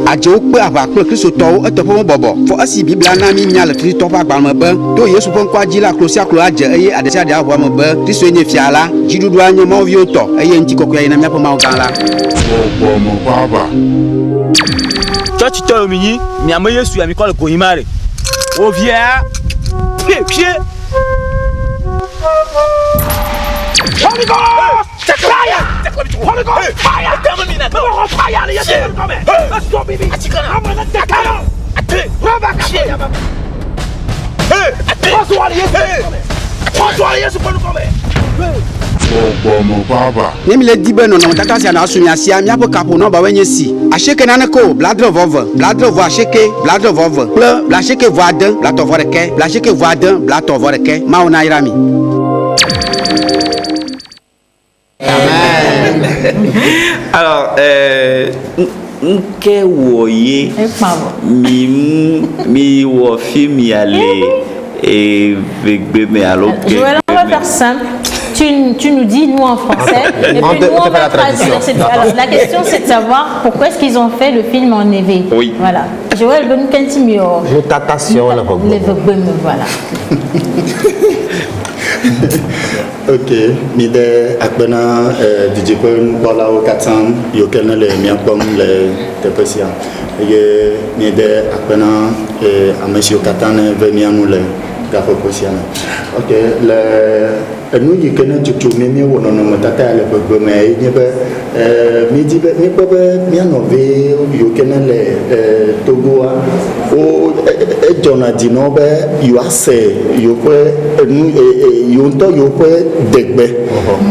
Adjo pe ava pe Kristo to etopo bobo fo asi biblia na mi nya le Kristo pa gba mo be to Yesu pon kwa ji la klosia klo aje eye adese ade abo mo be Kristo enye fiala jidudu anyo mo vi oto eye nti kokko ye na mi apoma ogala mo baba church to ominyi mi amo Yesu ya mi ko le kohimare o via pie Holy Ghost! Take fire! Holy Ghost! Fire! Termine! Fire! Let's go, baby! I'm gonna take it! Nimi le dibe no tata si ana sumi asia mi apo kapo no ba wenye si asheke nane ko bladre vo asheke bladre vove ple bla asheke vo aden bla to vo reke bla asheke vo aden bla to vo reke ma ona irami. Alors, nke woye mi wo film y aller et me alors. Joël, on va faire simple. Tu nous dis, nous en français, et puis nous on va traduire. Alors, la question c'est de savoir pourquoi est-ce qu'ils ont fait le film en EV. Oui. Voilà. Joël, bonne cantimio. Notation, voilà. Ok, mide akbena dijipon wala o 400 yokelna le miapom le tepesia. Ye mide akbena amesio katane venianu le gafoposiana. Ok, le nous y connaît tout mimi wono no tata le bogome nyebe midi be ni bobe mianove yokelna le togoa o Jona dinobe you ase you yonto yo pe degbe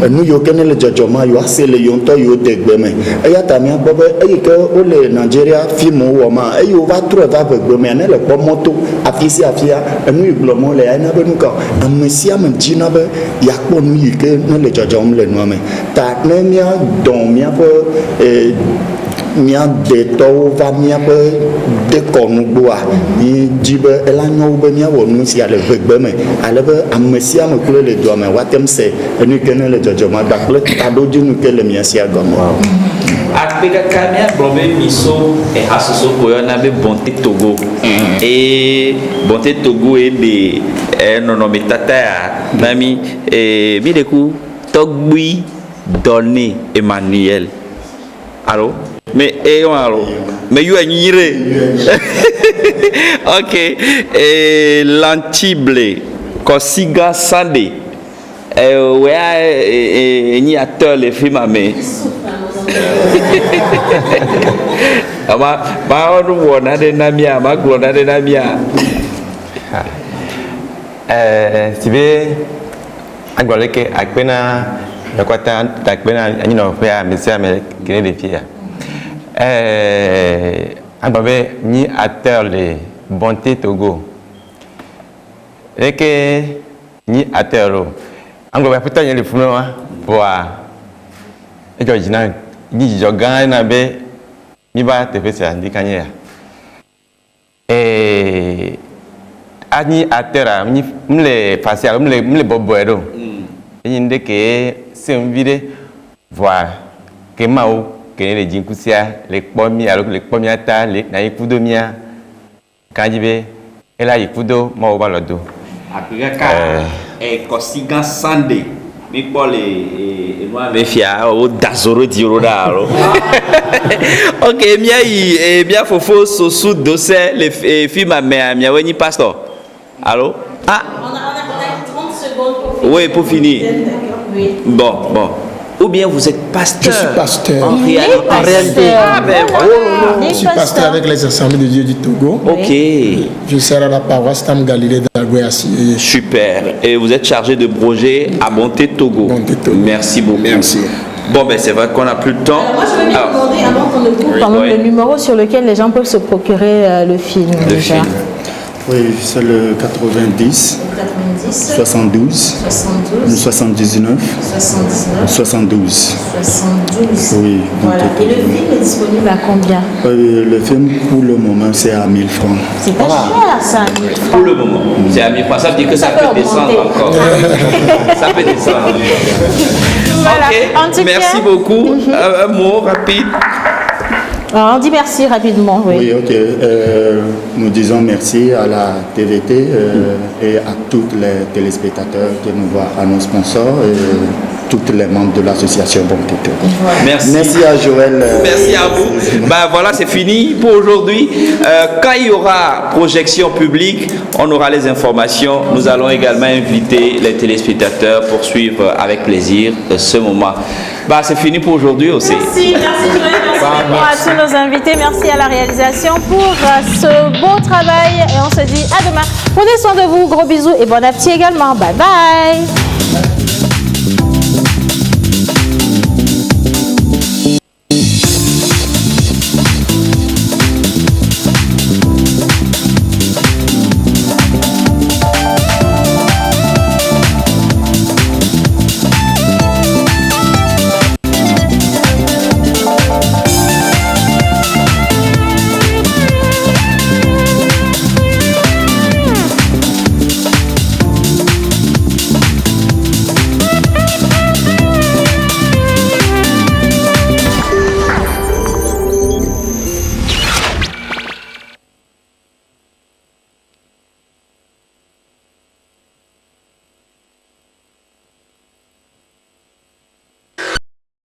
nu yo kene le jojoma you ase le yonto yo degbe me eya tami agbobe eyi ke o le Nigeria film wo ma eyi o va trop va begbe me ne le pomoto afisi afia nu iglomo le ena be nu ka amesia me jina be ya yakpon mi ke ne le dzɔdzɔm le nua me ta ne mía dɔn míaƒe mía detɔwo va míaƒe dekɔnu gbɔa mi dzi be ela nyo wo be míawɔ nu sia le vegbe me ale be ame sia ame kple le doa me woatem se enu ke ne le dzɔdzɔm agba kple taɖodzinu ke le mía sia gɔme. Akpe kaka míagblɔ be miso hasoso ko yɔna be Bonté Togo eye Bonté Togo ye de nɔnɔmetata ya na mi mi de ku tɔgbui Donné Emmanuel alo mais alo mais you anyire ok Lantible Kosiga Sande wea ni acteur le film ame ama ba onu wona de na mia ma glo na de na mia sibe agbole ke akpena yakwata takpena anyino fe a mesia me kene de fia agbabe ni acteur le Bonté Togo et que ni acteur agbabe puta ni le funo wa e jojina ni jogan na be mi ba te fesa ndikanya ani acteur mi mle facial mle boboedo et ndeke c'est une vidéo voir que mao que les jinkusia les pommi alors les pommiata les na ikudo mia kanjibe ela ikudo mao balodo akika Kosiga Sande mi po le moi me fia o dazoro diroda alo ok mia yi mia fofo sosu dossier les films mia weni pastor allô ah on a 30 secondes pour finir. Oui pour finir. Oui. Bon. Ou bien vous êtes pasteur. Je suis pasteur. En réalité. Ah ben voilà. Je suis pasteur avec les Assemblées de Dieu du Togo. Ok. Je sers à la paroisse Tam Galilée d'Agoyassi. Super. Et vous êtes chargé de projet à Bonté Togo. Merci beaucoup. Merci. Bon ben c'est vrai qu'on n'a plus le temps. Moi je veux bien demander avant qu'on ne coupe quand même le numéro sur lequel les gens peuvent se procurer le film. Le film. Oui, c'est le 90, 72, 79, 72. Oui. Voilà. Et le film est disponible à combien? Le film pour le moment c'est à 1000 francs. C'est pas cher ça, 1000 francs. Pour le moment, c'est à 1000 francs. Ça veut dire que ça peut descendre encore. Ça peut descendre. Voilà. Ok, merci beaucoup. Un mot rapide. Alors, on dit merci rapidement. Oui, ok. Nous disons merci à la TVT et à tous les téléspectateurs qui nous voient, à nos sponsors et tous les membres de l'association Bonté Togo. Merci. Merci à Joël. Merci à vous. Ben voilà, c'est fini pour aujourd'hui. Quand il y aura projection publique, on aura les informations. Nous allons également inviter les téléspectateurs pour suivre avec plaisir ce moment. Bah, c'est fini pour aujourd'hui aussi. Merci Joël, merci à tous nos invités, merci à la réalisation pour ce beau travail et on se dit à demain. Prenez soin de vous, gros bisous et bon appétit également. Bye bye.